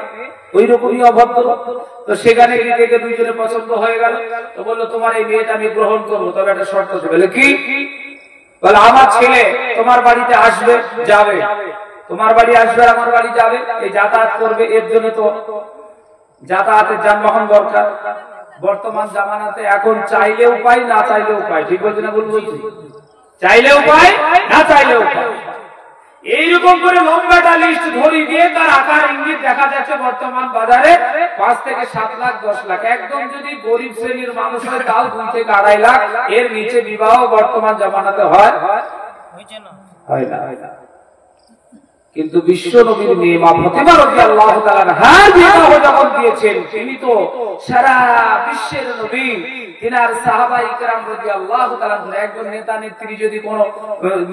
ওই রকমই অভদ্র। তো সেখানে দেখে দুইজনে পছন্দ হয়ে গেল, তো বললো তোমার এই মেয়েটা আমি গ্রহণ করবো, তবে একটা শর্ত আছে। বলে কি? বলে আমার ছেলে তোমার বাড়িতে আসবে যাবে, তোমার বাড়ি আসবে আমার বাড়ি যাবে, এই যাতায়াত করবে, এর জন্য তো যাতায়াতের যানবাহন দরকার। বর্তমান জামানাতে এখন চাইলেও পাই, না চাইলেও পাই। ঠিক বলছি না? বলছি চাইলেও পাই, না চাইলেও পাই। এইরকম করে লম্বাটা লিস্ট ধরি দিয়ে তার আকার ইঙ্গিত দেখা যাচ্ছে বর্তমান বাজারে 5 থেকে 7 লাখ 10 লাখ। একদম যদি গরিব শ্রেণীর মানুষ হয় তাও 2 থেকে 2.5 লাখ, এর নিচে বিবাহ বর্তমান জামানাতে হয় না। কিন্তু বিশ্ব নবীর মেয়ে মা ফাতেমা রাদিয়াল্লাহু তাআলা আনহার বিবাহ যখন দিয়েছেন, তিনি তো সারা বিশ্বের নবী, তিনার সাহাবায়ে কেরাম রাদিয়াল্লাহু তাআলা একজন নেতা নেত্রী যদি কোনো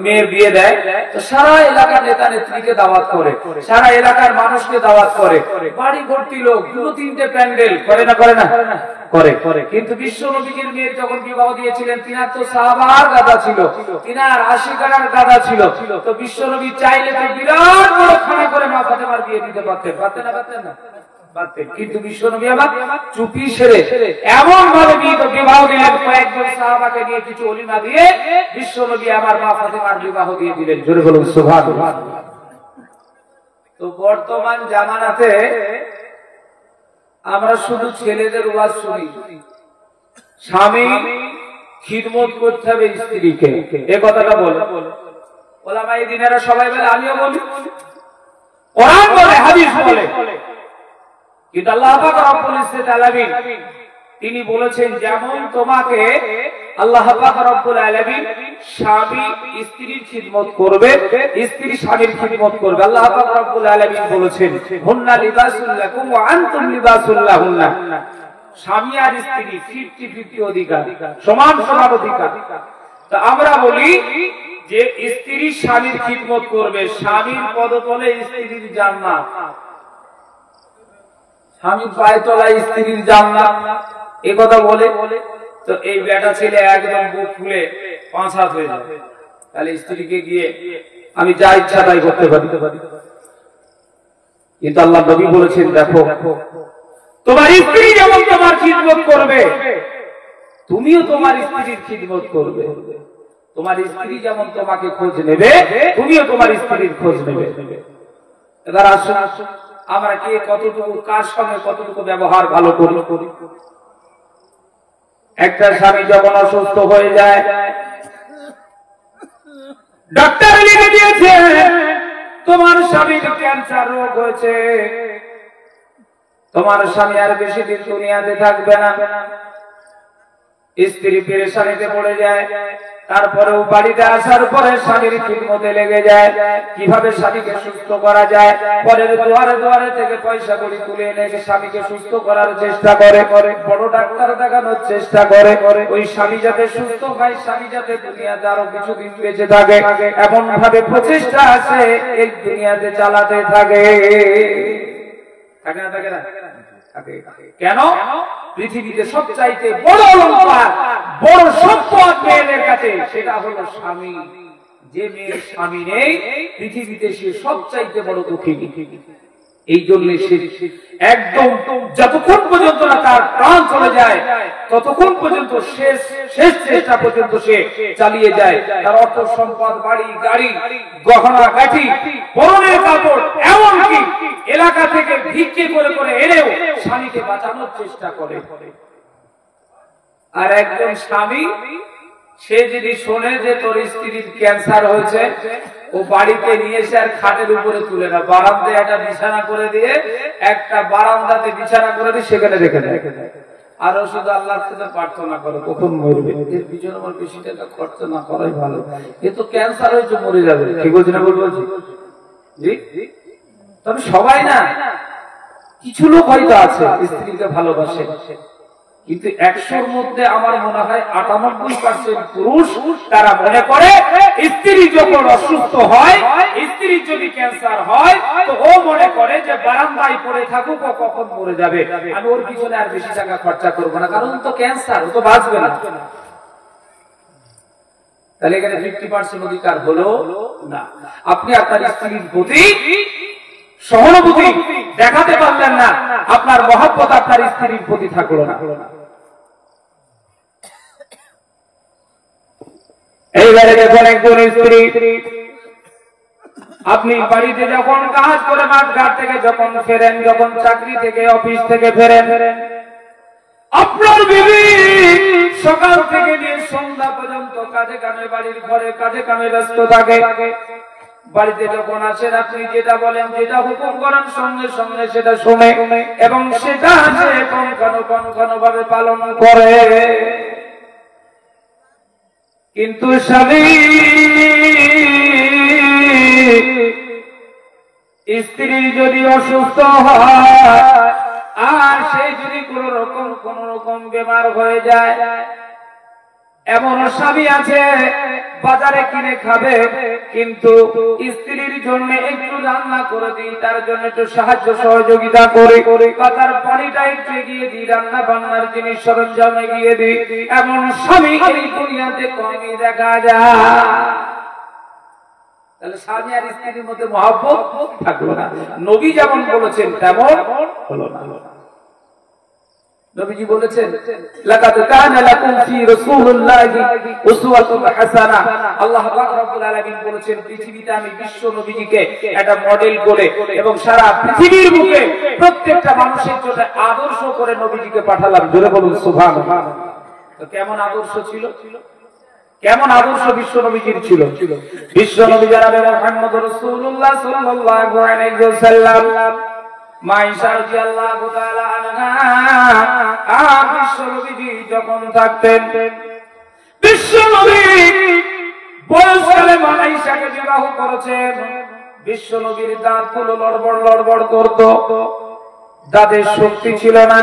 মেয়ের বিয়ে দেয় তো সারা এলাকার নেতা নেত্রীকে দাওয়াত করে, সারা এলাকার মানুষকে দাওয়াত করে, বাড়ি ভর্তি লোক, 2-3টে প্যান্ডেল করে না করে না করে। কিন্তু বিশ্ব নবীর মেয়ের যখন বিবাহ দিয়েছিলেন, তিনার তো সাহাবার গাদা ছিল, তিনার আশিকার গাদা ছিল, তো বিশ্ব নবী চাইলে তো বিরাট বড় খানা করে মা ফাতেমার বিয়ে দিতে পারতেন না? কিন্তু বিশ্ব নবী আবার চুপি সেরে এমন ভাবে বিবাহ দিলেন, কয়েকজন সাহাবাকে নিয়ে কিছু অলিমা দিয়ে বিশ্ব নবী আমার মা ফাতেমার বিবাহ দিয়ে দিলেন। জোরে বলুন সুবহানাল্লাহ। তো বর্তমান জামানাতে আমরা শুধু ছেলেদের ওয়াজ শুনি, স্বামী খিদমত করতে হবে স্ত্রীকে, এ কথাটা বলে ওলামা এই দিনেরা সবাই বলে, আমিও বলি, কোরআন বলে, হাদিস বলে। কিন্তু আল্লাহ পাক রব্বুল ইজ্জত আলামিন তিনি বলেছেন, যেমন তোমাকে আল্লাহ পাক রব্বুল আলামিন স্বামী স্ত্রীর খিদমত করবে, স্ত্রী স্বামীর খিদমত করবে। আল্লাহ পাক রব্বুল আলামিন বলেছেন, হুন্না লিবাসুল লাকুম ওয়া আনতুম লিবাসুল লাহুন্না। স্বামী আর স্ত্রী 50-50 অধিকার, সমান অধিকার। তো আমরা বলি যে স্ত্রী স্বামীর খিদমত করবে, স্বামীর পদতলে স্ত্রীর জান্নাত, স্বামীর পায়ের তলায় স্ত্রীর জান্নাত, এ কথা বলে। তো এই বেটা ছেলে একদম বুক ফুলে 5 হাত হয়ে যাবে, তাহলে স্ত্রীকে গিয়ে আমি যা ইচ্ছা তাই করতে পারি। কিন্তু আল্লাহ নবী বলেছেন, দেখো তোমার স্ত্রী যেমন তোমার খিদমত করবে, তুমিও তোমার স্ত্রীর খিদমত করবে। তোমার স্ত্রী যেমন তোমাকে খোঁজ নেবে, তুমিও তোমার স্ত্রীর খোঁজ নেবে। এবার আসুন, আমরা কে কতটুকু কার সঙ্গে কতটুকু ব্যবহার ভালো করি। একটা স্বামী যখন অসুস্থ হয়ে যায়, ডাক্তার লিখে দিয়েছে তোমার স্বামীর ক্যান্সার রোগ হয়েছে, তোমার স্বামী আর বেশি দিন দুনিয়াতে থাকবে না। স্ত্রী পেরেশানিতে পড়ে যায়, তারপরেও বাড়িতে আসার পরে স্বামীর খিদমতে লেগে যায়, কিভাবে স্বামীকে সুস্থ করা যায়। পরের দুয়ারে দুয়ারে থেকে পয়সা কড়ি তুলে এনে স্বামীকে সুস্থ করার চেষ্টা করে, বড় ডাক্তার দেখানোর চেষ্টা করে, ওই স্বামী যাতে সুস্থ হয়, স্বামী যাতে দুনিয়াতে আরো কিছুদিন বেঁচে থাকে, এমন ভাবে প্রচেষ্টা আছে এই দুনিয়াতে চালাতে থাকে। থাকে না থাকে না? কেন? পৃথিবীতে সবচাইতে বড় অলংকার, বড় সম্পদ মেয়েদের কাছে, সেটা হলো স্বামী। যে মেয়ের স্বামী নেই পৃথিবীতে, সে সবচাইতে বড় দুঃখিনী। এই জন্য সে একদম যতক্ষণ পর্যন্ত না তার প্রাণ চলে যায়, ততক্ষণ পর্যন্ত শেষ চেষ্টা পর্যন্ত সে চালিয়ে যায়। তার অর্থ সম্পদ, বাড়ি গাড়ি, গহনা গাঠি, পরনের কাপড়, এমনকি এলাকা থেকে ভিক্ষে করে করে এনেও স্বামীকে বাঁচানোর চেষ্টা করে। আর একজন স্বামী, সে যদি শোনে যে তোর স্ত্রীর ক্যান্সার হয়েছে, ও বাড়িতে নিয়ে এসে আর খাটের উপরে তুলে না, বারান্দায় একটা বিছানা করে দিয়ে, একটা বারান্দাতে বিছানা করে দিয়ে সেখানে রেখে দেয়। আরো শুধু আল্লাহর কাছে প্রার্থনা করে কখন মরবে, এর পিছনে আমার বেশি টাকা খরচ না করাই ভালো, এ তো ক্যান্সার হয়েছে, মরে যাবে। ঠিক বলছি না? বলছি জি। তবে সবাই না, কিছু লোক হয়তো আছে স্ত্রীকে ভালোবাসে, কিন্তু 100-র মধ্যে আমার মনে হয় 98% পুরুষ তারা মনে করে স্ত্রী যখন অসুস্থ হয়, স্ত্রীর যদি ক্যান্সার হয়, তো ও মনে করে যে বারান্দায় পড়ে থাকুক, ও কখন মরে যাবে, আমি ওর পিছনে আর বেশি টাকা খরচা করবো না, কারণ তো ক্যান্সার, ও তো বাঁচবে না। তাহলে এখানে 50% অধিকার হলো না। আপনি আপনার স্ত্রীর প্রতি সহানুভূতি দেখাতে পারলেন না, আপনার মহব্বত আপনার স্ত্রীর প্রতি থাকলো না। এইবারে দেখুন, একজন স্ত্রী, আপনি বাড়িতে যখন কাজ করে মাঠঘাট থেকে যখন ফেরেন, যখন চাকরি থেকে অফিস থেকে ফেরেন, আপনার বিবি সকাল থেকে নিয়ে সন্ধ্যা পর্যন্ত কাজে কামে, বাড়ির ঘরে কাজে কামে ব্যস্ত থাকে। বাড়িতে যখন আসেন, আপনি যেটা বলেন, যেটা হুকুম করেন, সঙ্গে সঙ্গে সেটা শুনে এবং সেটা সে কনকনো ভাবে পালন করে। কিন্তু স্বামী স্ত্রীর যদি অসুস্থ হয় আর সে যদি কোন রকম বেমার হয়ে যায়, এমন স্বামী আছে বাজারে কিনে খাবে, কিন্তু স্ত্রীর জন্য একটু রান্না করে দিই, তার জন্য একটু সাহায্য সহযোগিতা করে, তার পানিটা একটু এগিয়ে দিই, রান্না বান্নার জিনিস সরঞ্জাম এগিয়ে দিই, এমন স্বামী এই দুনিয়াতে কমই দেখা যায়। তাহলে স্বামী আর স্ত্রীর মধ্যে মহব্বত থাকলো না। নবী যেমন বলেছেন তেমন হলো না। নবীজি বলেছেন, লাকাদ কানা লাকুম ফি রাসূলিল্লাহি উসওয়াতুন হাসানাহ। আল্লাহ পাক রব্বুল আলামিন বলেছেন, পৃথিবীতে আমি বিশ্ব নবীজিকে একটা মডেল করে এবং সারা পৃথিবীর বুকে প্রত্যেকটা মানুষের জন্য আদর্শ করে নবীজিকে পাঠালাম। জোরে বলুন সুবহানাল্লাহ। তো কেমন আদর্শ ছিল? কেমন আদর্শ বিশ্ব নবীজির ছিল? বিশ্ব নবী জনাবে মুহাম্মদ রাসূলুল্লাহ সাল্লাল্লাহু আলাইহি ওয়াসাল্লাম, মা আয়েশা রাদিয়াল্লাহু তাআলা আনহা বিশ্ব নবীজি যখন থাকতেন, বিশ্ব নবী বয়সকালে মা আয়েশাকে বিবাহ করেছেন। বিশ্ব নবীর দাঁতগুলো লড়বড় লড়বড় করত, দাঁতের শক্তি ছিল না।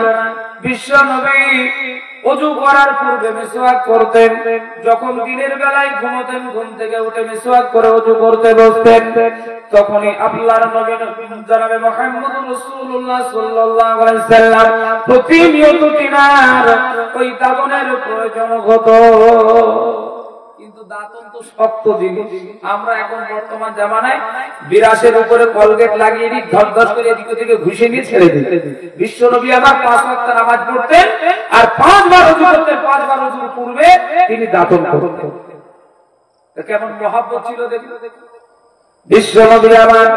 বিশ্ব নবী ওযু করার পূর্বে মিসওয়াক করতেন, যখন দিনের বেলায় ঘুমোতেন, ঘুম থেকে উঠে মিসওয়াক করে ওযু করতে বসতেন, তখনই আল্লাহর নবী জনাবে মুহাম্মদ রাসূলুল্লাহ সাল্লাল্লাহু আলাইহি সাল্লাম প্রতিনিয়ত তিনার ওই দাবনের প্রয়োজন হতো। কিন্তু দাঁতন তো শক্ত জিনিস। আমরা এখন বর্তমান জামানায় বিরাসের উপরে কলগেট লাগিয়ে দিই, ধস করে এদিক থেকে ঘুষে নিয়ে ছেড়ে দিই। বিশ্বনবী আমার 5 ওয়াক্ত নামাজ পড়তেন আর 5 বার ওযু করতেন। 5 বার ওযুর পূর্বে তিনি দাঁতন করতেন। কেমন মহব্বত ছিল দেখুন। বিশ্বনবী আমার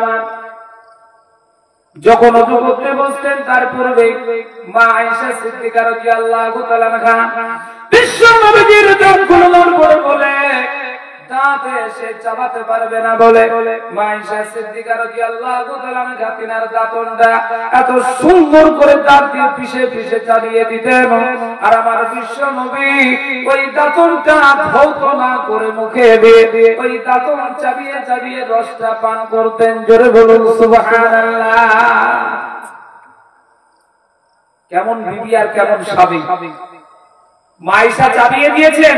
যখন ওযু করতে বসতেন তার পূর্বে মা আয়েশা সিদ্দিকা রাদিয়াল্লাহু তাআলা আনহা বিশ্বনবীর চোখগুলো নড়বড় বলে দাঁতে সে চাবাতে পারবে না বলে মা আয়েশা সিদ্দিকা রাদিয়াল্লাহু তাআলা আনহা তিনার দাঁতনটা এত সুন্দর করে দাঁত দিয়ে পিষে পিষে চালিয়ে দিতেন। আর আমার বিশ্বনবী ওই দাঁতনটা ধৌত না করে মুখে দিয়ে ওই দাঁতন চাবিয়ে চাবিয়ে রসটা পান করতেন। জোরে বলুন সুবহানাল্লাহ। কেমন বিবি আর কেমন স্বামী। মা আয়েশা চাবিয়ে দিয়েছেন,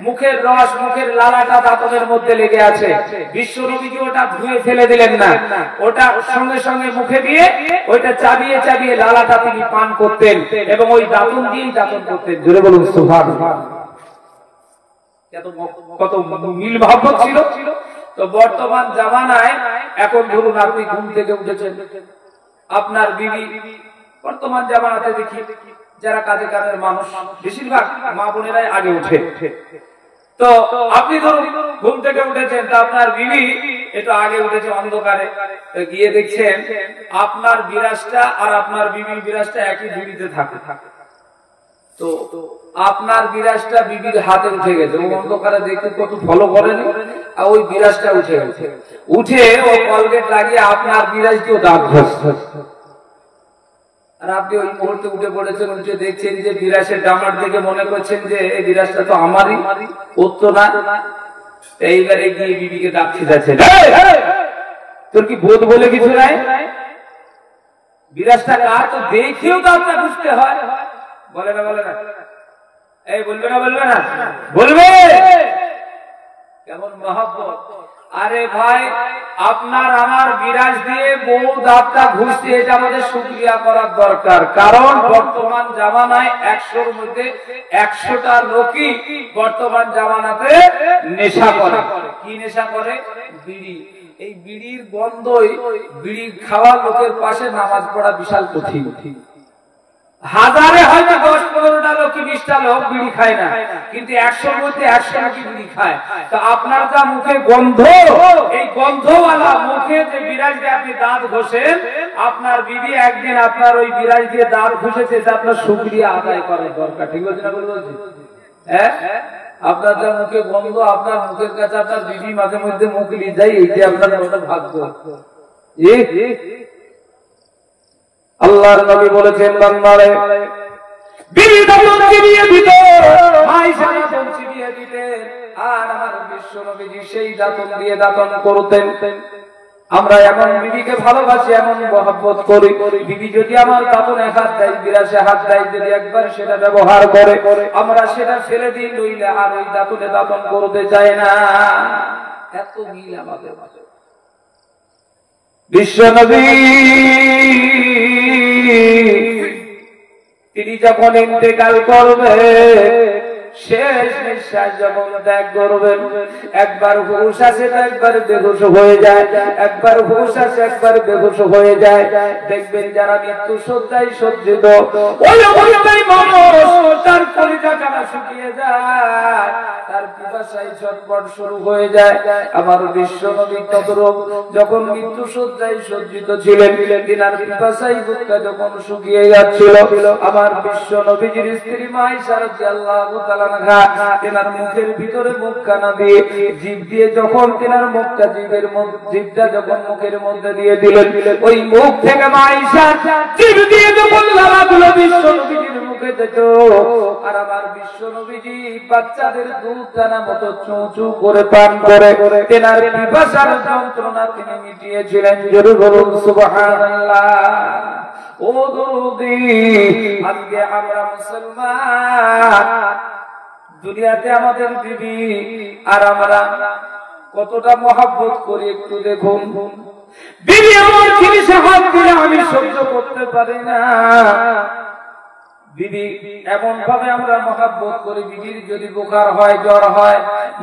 মুখের রস মুখের লালাটা দাঁতের মধ্যে লেগে আছে। বিশ্বনবীজি ওটা ধুয়ে ফেলে দিলেন না, ওটা সঙ্গে সঙ্গে মুখে দিয়ে ওইটা চাবিয়ে চাবিয়ে লালাটা তিনি পান করতেন এবং ওই দাঁতন দিয়েই দাঁতন করতেন। জোরে বলুন সুবহানাল্লাহ। কত মিল মহব্বত ছিল। তো বর্তমান জামানায় এখন ধরুন আপনি ঘুম থেকে উঠেছেন, আপনার বিবি বর্তমান জামানাতে দেখি যারা কাজে কাজের মানুষ বেশিরভাগ মা বোনেরাই আগে উঠে। তো আপনি ধরুন ঘুম থেকে উঠেছেন, তা আপনার বিবি একটু আগে উঠেছে অন্ধকারে, গিয়ে দেখছেন আপনার বিরাজটা আর আপনার বিবির বিরাজটা একই ঝুড়িতে থাকে। তো আপনার বিরাজটা বিবির হাতে উঠে গেছে, ও অন্ধকারে দেখতে কত ফলো করেন, আর ওই বিরাজটা উঠে গেছে। উঠে ও কলগেট লাগিয়ে আপনার বিরাজকেও দাঁত ঘষছে। আর আপনি ওই মুহূর্তে উঠে পড়েছেন, উঠে দেখছেন যে বিরাসের ডামার দিকে মনে করছেন যে এই বিরাসটা তো আমারই, উঠতো না। এইবারে গিয়ে বিবিকে দাঁত ছিঁড়াচ্ছেন, তোর কি বোধ বলে কিছু নাই? বিরাসটা কার তো দেখেও দাঁতটা বুঝতে হয়। বলে না বলে না, এই বলবে না বলবে না বলবে। কেমন মহব্বত। আরে ভাই, আপনার আমার বিরাজ দিয়ে বউ দাঁতটা ঘুষছে, এটা আমাদের শুকরিয়া করার দরকার। কারণ বর্তমান জামানায় 100-র মধ্যে 100টা লোকই বর্তমান জামানাতে নেশা করে। কি নেশা করে? বিড়ি। এই বিড়ির গন্ধই বিড়ি খাওয়া লোকের পাশে নামাজ পড়া বিশাল কঠিন। হাজারে হয়তো 10-15টা লোক কি 20টা লোক বিড়ি খায় না, কিন্তু 100-র মধ্যে 100 লোকই বিড়ি খায়। তো আপনার যা মুখে গন্ধ, এই গন্ধওয়ালা মুখে যে বিরাজ দিয়ে আপনি দাঁত ঘষেন, আপনার বিবি একদিন আপনার ওই বিরাজ দিয়ে দাঁত ঘষেছে, আপনার শুকরিয়া আদায় করার দরকার। ঠিক আছে না বলছি? হ্যাঁ, আপনার যা মুখে গন্ধ, আপনার মুখের কাছে আপনার বিবি মাঝে মধ্যে মুখ নিয়ে যায়, এইটা আপনার ভাগ্য। আল্লাহর নবী বলেছেন বান্দারে বিবি দাঁতন চিবিয়ে দিত, আয়েশা দাঁতন চিবিয়ে দিতেন, আর আমার বিশ্বনবীজি সেই দাঁতন দিয়ে দাঁতন করতেন। আমরা এমন বিবিকে ভালোবাসি, এমন মহব্বত করি, বিবি যদি আমার দাঁতনে হাত দেয়, বিরাসে হাত দেয়, যদি একবার সেটা ব্যবহার করে, আমরা সেটা ফেলে দিই, নইলে আর ওই দাঁতনে দাঁতন করতে চাই না। এত মিল আমাদের মাঝে। বিশ্বনবী তিনি যখন ইন্তেকাল করবে, শেষ নিঃশ্বাস যখন ত্যাগ করবেন, একবার হুঁশ আসে তো একবার বেহুশ হয়ে যায়, একবার হুঁশ আসে একবার বেহুশ হয়ে যায়। দেখবেন যারা মৃত্যু শয্যায় সজ্জিত, ওই অবস্থায় মানুষ তার কলিজা কাটা শুকিয়ে যায়, তার পিপাসায় ছটফট শুরু হয়ে যায়। আমার বিশ্বনবী তদরূপ যখন মৃত্যু শয্যায় সজ্জিত ছিলেন, তিনার পিপাসায় বুকটা যখন শুকিয়ে যাচ্ছিল, আমার বিশ্বনবীজির স্ত্রী মা আয়েশা রাদিয়াল্লাহু তাআলা তেনার মুখের ভিতরে মুখখানা দিয়ে জিভ দিয়ে যখন তেনার মুখটা জিভটা যখন মুখের মধ্যে দিয়ে দিলেন, ওই মুখ থেকে মা আয়েশা জিভ দিয়ে যখন লালাগুলো বিশ্বনবীজির মুখে যেত, আর আমার বিশ্বনবীজি বাচ্চাদের দুধ টানা মতো চুঁ চুঁ করে পান করে তেনার পিপাসার যন্ত্রণা তিনি মিটিয়েছিলেন। জোরে বলুন সুবহানাল্লাহ। ও দরুদি, আজকে আমরা মুসলমান, দুনিয়াতে আমাদের বিবি আর আমরা কতটা মহব্বত করি একটু দেখুন। বিবি আমার জিনিসে হাত দিলে আমি সহ্য করতে পারি না, বিবি এমন ভাবে আমরা মহব্বত করি, বিবির যদি বুখার হয়, জ্বর হয়,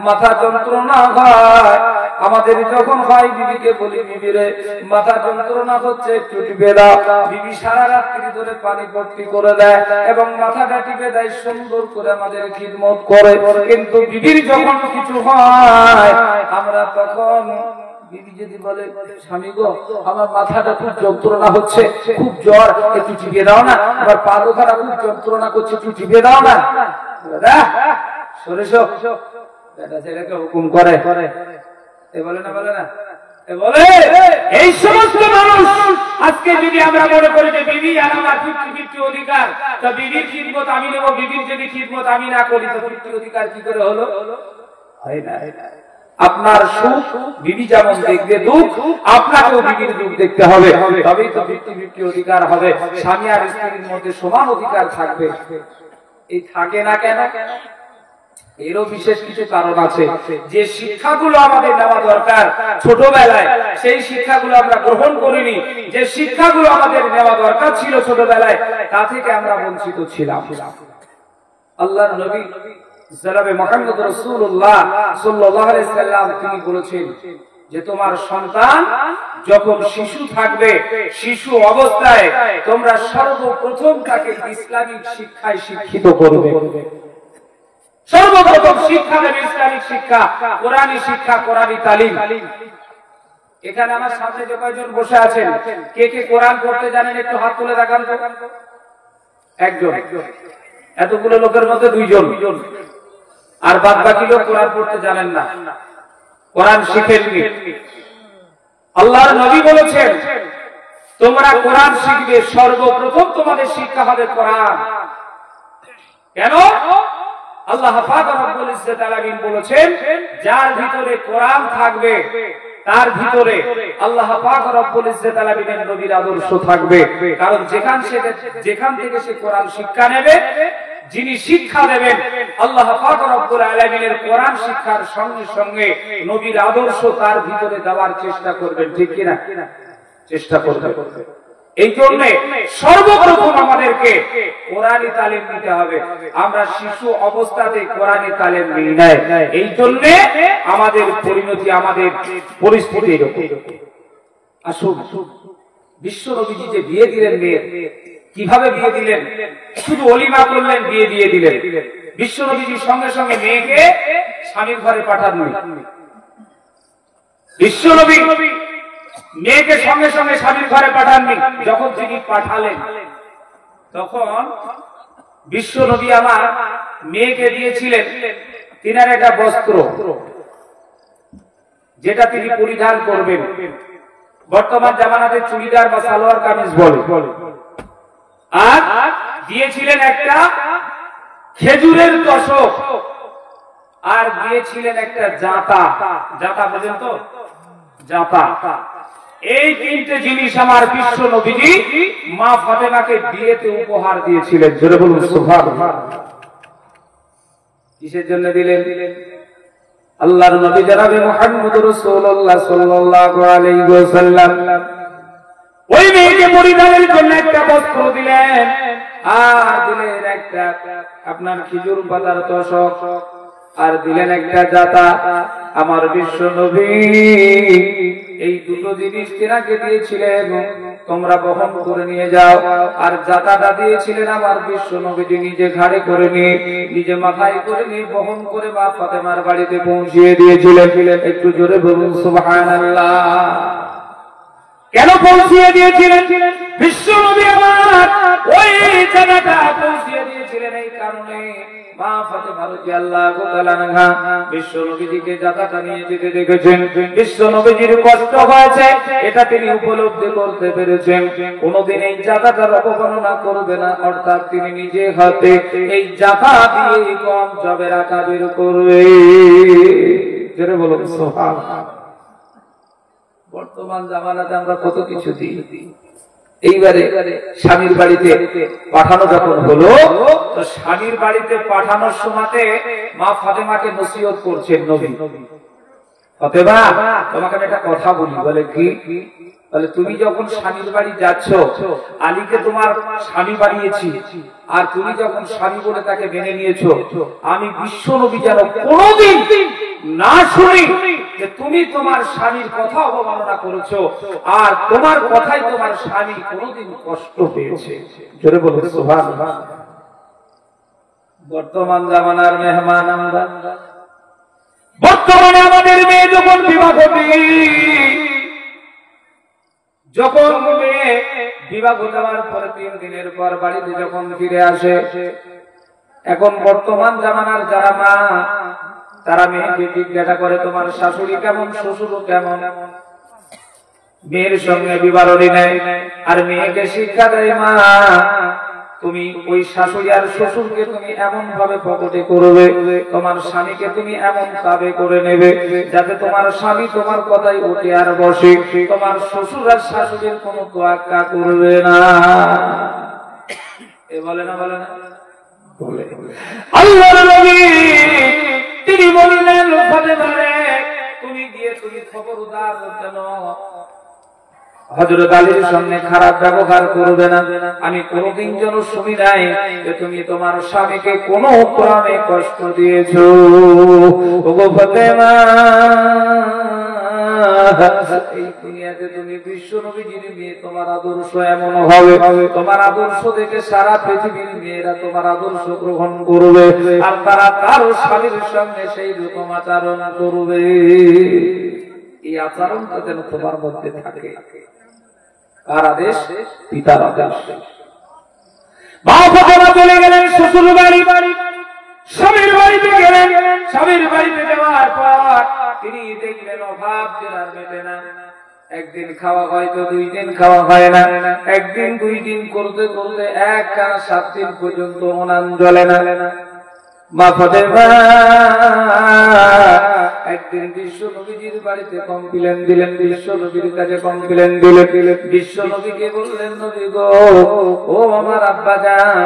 মাথা যন্ত্রণা হয়, আমাদের যখন হয় বিবিকে বলি, বিবিরে মাথা যন্ত্রণা হচ্ছে একটু টিপে দাও। বিবি সারা রাত্রি ধরে পানি ভর্তি করে দেয় এবং মাথাটা টিপে দেয়, সুন্দর করে আমাদের খিদমত করে। কিন্তু বিবির যখন কিছু হয়, আমরা তখন বিবি যদি বলে, স্বামী গো আমার মাথাটা খুব যন্ত্রণা হচ্ছে, খুব জ্বর, একটু টিপে দাও না, আবার পা দুখানা খুব যন্ত্রণা করছে, একটু টিপে দাও না, সরে ছেলেকে হুকুম করে, বলে না বলে না বলে। এই সমস্ত মানুষ আজকে যদি আমরা মনে করি যে বিবি আর আমার 50-50 অধিকার, তা বিবির খিদমত আমি নেব, বিবির যদি খিদমত আমি না করি তো 50 অধিকার কি করে হলো? হয় না। আপনার সুখ বিবি যেমন দেখবে দুঃখ, আপনাকেও বিবির দুঃখ দেখতে হবে, তবেই তো 50-50 অধিকার হবে, স্বামী আর স্ত্রীর মধ্যে সমান অধিকার থাকবে। এই থাকে না কেন? এরও বিশেষ কিছু কারণ আছে। যে শিক্ষাগুলো আমাদের নেওয়া দরকার ছোটবেলায়, সেই শিক্ষাগুলো আমরা গ্রহণ করিনি। যে শিক্ষাগুলো আমাদের নেওয়া দরকার ছিল ছোটবেলায়, তা থেকে আমরা বঞ্চিত ছিলাম। আল্লাহর নবী জনাবে মুহাম্মদ রাসূলুল্লাহ সাল্লাল্লাহু আলাইহি সাল্লাম তিনি বলেছেন যে তোমার সন্তান যখন শিশু থাকবে, শিশু অবস্থায় তোমরা সর্বপ্রথম তাকে ইসলামিক শিক্ষায় শিক্ষিত করবে। সর্বপ্রথম শিক্ষা দেবে ইসলামিক শিক্ষা, কোরআনী শিক্ষা, কোরআনী তালিম। এখানে আমার সামনে যে কয়জন বসে আছেন, কে কে কোরআন পড়তে জানেন একটু হাত তুলে দেখান তো। একজন। এতগুলো লোকের মধ্যে দুইজন, আর বাদ বাকি লোক কোরআন পড়তে জানেন না, কোরআন শিখেননি। আল্লাহর নবী বলেছেন তোমরা কোরআন শিখবে, সর্বপ্রথম তোমাদের শিক্ষা হবে কোরআন। কেন? আল্লাহ পাক রব্বুল ইজ্জত আলামিন বলেছেন যার ভিতরে কোরআন থাকবে তার ভিতরে আল্লাহ পাক রব্বুল ইজ্জত আলামিনের নবীর আদর্শ থাকবে। কারণ যেখান থেকে সে কোরআন শিক্ষা নেবে, যিনি শিক্ষা দেবেন আল্লাহ পাক রব্বুল আলামিনের কোরআন শিক্ষার সঙ্গে সঙ্গে নবীর আদর্শ তার ভিতরে দেওয়ার চেষ্টা করবেন, ঠিক কিনা? চেষ্টা করবে। এই জন্য সর্বপ্রথম আমাদেরকে কোরআনী তালিম নিতে হবে। আমরা শিশু অবস্থাতে কোরআনী তালিম নিই নাই, এই জন্য আমাদের পরিণতি, আমাদের পরিস্থিতি এরকম। আসুন, বিশ্ব নবীজি যে বিয়ে দিলেন মেয়ে, কিভাবে বিয়ে দিলেন? শুধু অলিমা করলেন, বিয়ে দিয়ে দিলেন। বিশ্ব নবীজির সঙ্গে সঙ্গে মেয়েকে স্বামীর ঘরে পাঠান নয়। বিশ্ব নবী মেয়েকে সঙ্গে সঙ্গে স্বামীর ঘরে পাঠাননি। যখন তিনি পাঠালেন তখন বিশ্ব নবী আমার মেয়েকে দিয়েছিলেন তিনার একটা বস্ত্র, যেটা তিনি পরিধান করবেন। বর্তমান জামানাতে চুড়িদার বা সালোয়ার কামিজ বলে। আর দিয়েছিলেন একটা খেজুরের তোষক, আর দিয়েছিলেন একটা জাঁতা। জাঁতা বোঝেন তো? জাঁতা। এই তিনটে জিনিস আমার বিশ্ব নবীজি মা ফাতেমাকে বিয়েতে উপহার দিয়েছিলেন। জোরে বলুন সুবহানাল্লাহ। কিসের জন্য দিলেন? আল্লাহর নবী জনাবে মুহাম্মদ রাসূলুল্লাহ সাল্লাল্লাহু আলাইহি ওয়াসাল্লাম ওই মেয়েকে পরিধানের জন্য একটা বস্ত্র দিলেন, আর দিলেন একটা আপনার খেজুর পাতার তোষক, আর দিলেন একটা জাঁতা। আমার বিশ্ব নবী এই দুটো জিনিস তিনাকে দিয়েছিলেন, তোমরা বহন করে নিয়ে যাও। আর জাঁতাটা দিয়েছিলেন আমার বিশ্ব নবীজি নিজে ঘাড়ে করে নিয়ে, নিজে মাথায় করে নিয়ে বহন করে মা ফাতেমার বাড়িতে পৌঁছিয়ে দিয়েছিলেন। একটু জোরে বলুন সুবহানাল্লাহ। কেন পৌঁছিয়ে দিয়েছিলেন? বিশ্ব নবী আমার ওই জায়গাটা পৌঁছিয়ে দিয়েছিলেন এই কারণে, মা ফাতেমা রাদিয়াল্লাহু তাআলা আনহা বিশ্ব নবীজিকে জাতাটা নিয়ে যেতে দেখেছেন। বিশ্ব নবীজির কষ্ট হয়েছে এটা তিনি উপলব্ধি করতে পেরেছেন। কোনদিন এই জাতাটার অবমাননা করবে না, অর্থাৎ তিনি নিজে হাতে এই জাতা দিয়ে কম জবের আকা বের করবে। জোরে বলুন সুবহানাল্লাহ। বর্তমান জামানাতে আমরা কত কিছু দিই। এইবারে স্বামীর বাড়িতে পাঠানো যখন হলো, তো স্বামীর বাড়িতে পাঠানোর সময়তে মা ফাতেমাকে নসিহত করছেন নবী। ফাতেমা, তোমাকে আমি একটা কথা বলি। বলে কি? তাহলে তুমি যখন স্বামীর বাড়ি যাচ্ছ, আলীকে তোমার স্বামী বানিয়েছি, আর তুমি যখন স্বামী বলে তাকে মেনে নিয়েছো, আমি বিশ্ব নবী যেন কোনোদিন না শুনি যে তুমি তোমার স্বামীর কথা অবমাননা করেছো, আর তোমার কথাই তোমার স্বামী কোনোদিন কষ্ট পেয়েছে। জোরে বলো সুবহানাল্লাহ। বর্তমান জামানার মেহমান আমরা, বর্তমানে আমাদের মেয়ে যখন বিবাহ হবে, যখন মেয়ে বিবাহ দেওয়ার পরে 3 দিনের পর বাড়িতে যখন ফিরে আসে, এখন বর্তমান জামানার যারা মা, তারা মেয়েকে জিজ্ঞাসা করে তোমার শাশুড়ি কেমন, শ্বশুর কেমন। মেয়ের সঙ্গে বিবরণী নেয়, আর মেয়েকে শিক্ষা দেয় মা তুমি ওই শাশুড়ি আর শ্বশুরকে তুমি এমন ভাবে পকটে করবে, তোমার স্বামীকে তুমি এমন ভাবে করে নেবে যাতে তোমার স্বামী তোমার কথাই উঠে আর বসে, তোমার শ্বশুর আর শাশুড়ির কোনো তোয়াক্কা করবে না। এ বলে না, বলে না, বলে। আল্লাহর নবী তিনি বললেন ফাতেমা রে, তুমি গিয়ে তুমি খবরদার যেন হযরত আলীর সামনে খারাপ ব্যবহার করবে না। আমি কোনদিন যেন শুনি নাই যে তুমি তোমার স্বামীকে কোনো কোরআনে কষ্ট দিয়েছো। ওগো ফাতেমা, এই দুনিয়াতে তুমি বিশ্ব নবীজির মেয়ে, তোমার আদর্শ এমন হবে, তোমার আদর্শ দেখে সারা পৃথিবীর মেয়েরা তোমার আদর্শ গ্রহণ করবে, আর তারা তার স্বামীর সঙ্গে সেই রকম আচরণ করবে। এই আচরণটা যেন তোমার মধ্যে থাকে। কার আদেশ? পিতার আদেশ। মা ফাতেমা চলে গেলেন শ্বশুর বাড়ি, স্বামীর বাড়িতে গেলেন। স্বামীর বাড়িতে যাওয়ার পর তিনি দেখলেন অভাব আর মেটে না। একদিন খাওয়া হয় তো 2 দিন খাওয়া হয় না, একদিন 2 দিন করতে করতে একটানা 7 দিন পর্যন্ত উনান জ্বলে না। মা ফাতেমা একদিন বিশ্ব নবীজির বাড়িতে কমপ্লেন দিলেন, বিশ্ব নবীর কাছে কমপ্লেন দিলেন। বিশ্ব নবীকে বললেন, নবী গো, ও আমার আব্বা জান,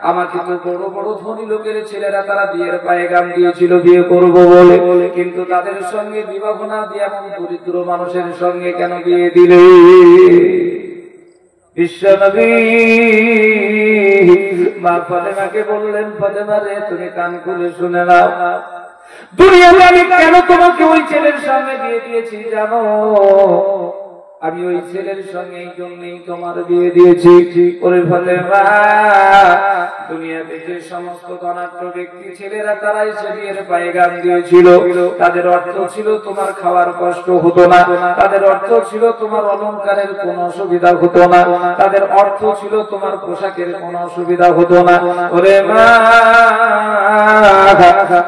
আমাকে তো বড় বড় ধনী লোকের ছেলেরা তারা বিয়ের পায়গাম দিয়েছিল বিয়ে করব বলে, কিন্তু তাদের সঙ্গে বিবাহ না দিয়ে এমন দরিদ্র মানুষের সঙ্গে কেন বিয়ে দিলে? বিশ্ব নবী মা ফাতেমাকে বললেন, ফাতেমা রে, তুমি কান খুলে শুনে নাও, দুনিয়াতে আমি কেন তোমাকে ওই ছেলের সঙ্গে বিয়ে দিয়েছি জানো? আমি ওই ছেলের সঙ্গে এই জন্যই তোমার বিয়ে দিয়েছি। ওরে ফাতেমা, দুনিয়াতে যে সমস্ত ধনাঢ্য ব্যক্তি ছেলেরা তারা এসে বিয়ের পায়গাম দিয়েছিল, তাদের অর্থ ছিল তোমার খাওয়ার কষ্ট হতো না, তাদের অর্থ ছিল তোমার অলংকারের কোনো অসুবিধা হতো না, তাদের অর্থ ছিল তোমার পোশাকের কোনো অসুবিধা হতো না। ওরে মা,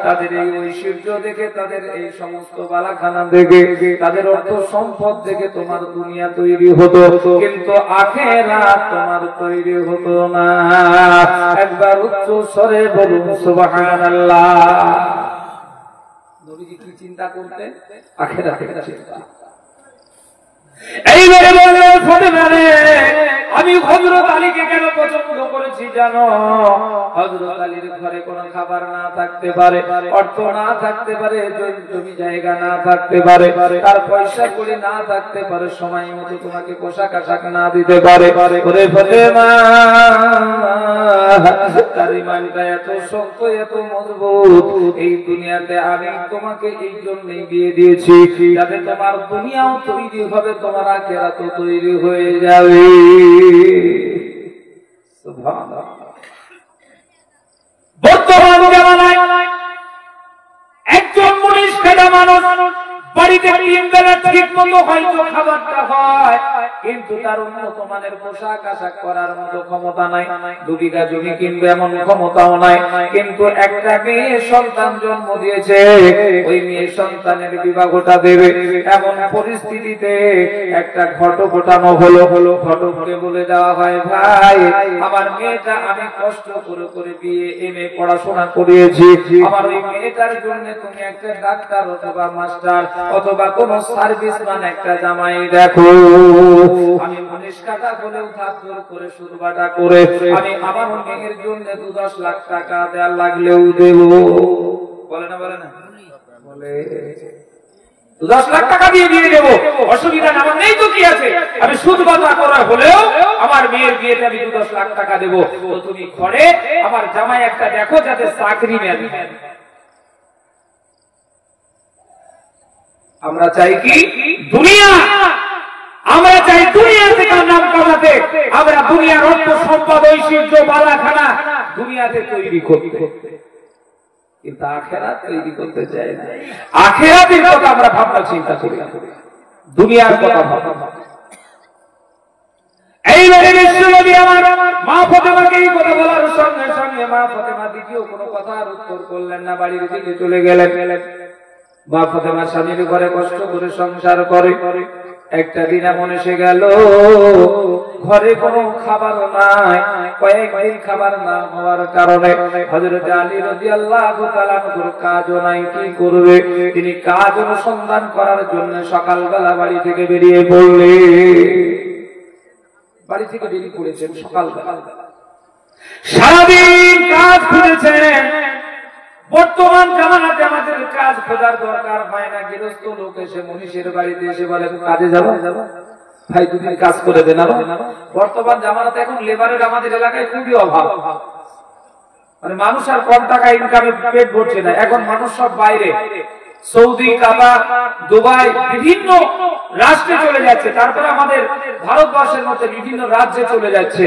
তাদের এই ঐশ্বর্য দেখে, তাদের এই সমস্ত বালাখানা দেখে, তাদের অর্থ সম্পদ দেখে তোমার দুনিয়া তৈরি হতো, কিন্তু আখিরাত তোমার তৈরি হতো না। একবার উচ্চ স্বরে বলুন সুবহানাল্লাহ। নবীজি কি চিন্তা করতেন? আখিরাতের চিন্তা। এইবারে বললেন, ফাতেমা রে, আমি হযরত আলীকে কেন পছন্দ করেছি জানো? হযরত আলীর ঘরে কোনো খাবার না থাকতে পারে, অর্থ না থাকতে পারে, জমি জায়গা না থাকতে পারে, তার পয়সা কড়ি না থাকতে পারে, সময় মতো তোমাকে পোশাক আশাক না দিতে পারে। ওরে ফাতেমা, তার ঈমানটা এত শক্ত, এত মজবুত, এই দুনিয়াতে আমি তোমাকে এই জন্যই বিয়ে দিয়েছি যাতে তোমার দুনিয়াও তৈরি হবে, তোমার আখিরাতও তৈরি হয়ে যাবে। সুবহানাল্লাহ। বর্তমান জামানায় একজন মনীষ খেলা মানুষ বাড়িতে 3 বেলা ঠিক মতো হয়তো খাবারটা হয়, কিন্তু তার উন্নত মানের পোশাক আশাক করার মতো ক্ষমতা নাই, 2 বিঘা জমি কিনবে এমন ক্ষমতাও নাই, কিন্তু একটা মেয়ে সন্তান জন্ম দিয়েছে, ওই মেয়ে সন্তানের বিবাহটা দেবে এমন পরিস্থিতিতে একটা ঘটক ওঠানো হলো। ঘটককে বলে দেওয়া হয়, ভাই, আমার মেয়েটা আমি কষ্ট করে করে বিয়ে এমএ পড়াশোনা করিয়েছি, আমার ওই মেয়েটার জন্য তুমি একটা ডাক্তার অথবা মাস্টার অথবা কোন সার্ভিসম্যান একটা জামাই দেখো। আমি মনীষ কাটা বলেও থাকর করে সুরবাটা করে আমি আমার মেয়ের জন্য 2-10 লাখ টাকা দেওয়া লাগলেও দেব। বলে না, বলে না, বলে। 10 লাখ টাকা দিয়ে দেবো, অসুবিধা আমার নেই তো কি আছে, আমি সুদ বাধা করা হলেও আমার মেয়ের বিয়েতে আমি 10 লাখ টাকা দেবো। তো তুমি ঘরে আমার জামাই একটা দেখো যাতে চাকরি নেন। আমরা চাই কি দুনিয়া, আমরা চাই দুনিয়া থেকে নাম কামাতে, আমরা দুনিয়ার অর্থ সম্পদ ঐশ্বর্য বালাখানা দুনিয়াতে তৈরি করতে, কিন্তু আখিরাত তৈরি করতে চাই না। আখিরাতের কথা আমরা ভাবনা চিন্তা করি, দুনিয়ার কথা ভাবনা। এইবারে বিশ্বনবী আমার মা ফাতেমাকে এই কথা বলার সঙ্গে সঙ্গে মা ফাতেমা দ্বিতীয় কোনো কথার উত্তর করলেন না, বাড়ির দিকে চলে গেলেন। মা ফাতেমা স্বামীর ঘরে কষ্ট করে সংসার করে। একটা দিন এমন এসে গেল ঘরে কোনো খাবার নাই, কয়েকদিন খাবার না হওয়ার কারণে হযরত আলী রাদিয়াল্লাহু তাআলা এর কাজও নাই, কি করবে? তিনি কাজ অনুসন্ধান করার জন্য সকালবেলা বাড়ি থেকে বেরিয়ে পড়লেন। বাড়ি থেকে বেরিয়ে পড়েছেন সকালবেলা, সারাদিন কাজ খুঁজেছেন। বর্তমান জামানাতে আমাদের কাজ খোঁজার দরকার হয় না। গৃহস্থ লোক এসে মনীষের বাড়িতে এসে বলে কাজে যাবো, ভাই তুমি কাজ করে দেন। বর্তমান জামানাতে এখন লেবারের আমাদের এলাকায় খুবই অভাব, মানে মানুষ আর কম টাকা ইনকামে পেট ভরছে না। এখন মানুষ সব বাইরে, সৌদি, কাতার, দুবাই, বিভিন্ন রাষ্ট্রে চলে যাচ্ছে। তারপরে আমাদের ভারতবর্ষের মধ্যে বিভিন্ন রাজ্যে চলে যাচ্ছে।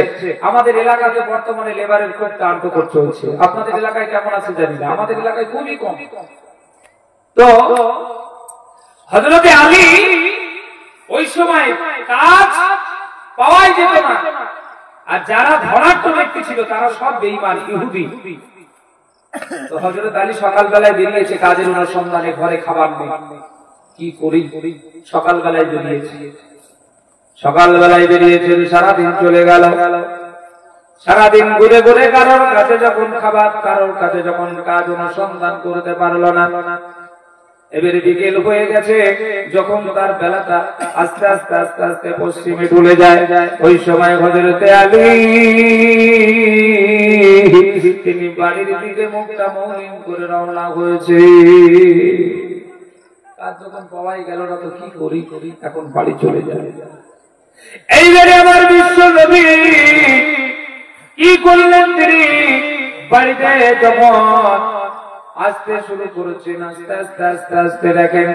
আমাদের এলাকাতে বর্তমানে লেবারের খুব কার্যকর চলছে। আপনাদের এলাকায় কেমন আছে জানি না, আমাদের এলাকায় খুবই কম। তো হযরত আলী ওই সময় কাজ পাওয়াই যেত না, আর যারা ধনাঢ্য ব্যক্তি ছিল তারা সব বেঈমান ইহুদি। তো হযরত আলী সকালবেলায় বেরিয়েছে কাজের অনুসন্ধানে, ঘরে খাবার নেই, কি করি? সকালবেলায় বেরিয়েছেন, সারাদিন চলে গেল। সারাদিন ঘুরে ঘুরে কারোর কাছে যখন খাবার, কারোর কাছে যখন কাজ অনুসন্ধান করতে পারলো না। এবারে বিকেল হয়ে গেছে, যখন তার বেলাটা আস্তে আস্তে আস্তে আস্তে পশ্চিমে ঢুলে যায়, ওই সময় হযরত আলী তিনি বাড়ির দিকে মুখটা মলিন করে রওনা হয়েছে। কাজ যখন পাওয়াই গেল না, তো কি করি? এখন বাড়ি চলে যায়। এইবারে আমার বিশ্ব নবী কি করলেন? তিনি বাড়িতে যখন আসতে শুরু করেছেন, আস্তে আস্তে আস্তে আস্তে দেখেন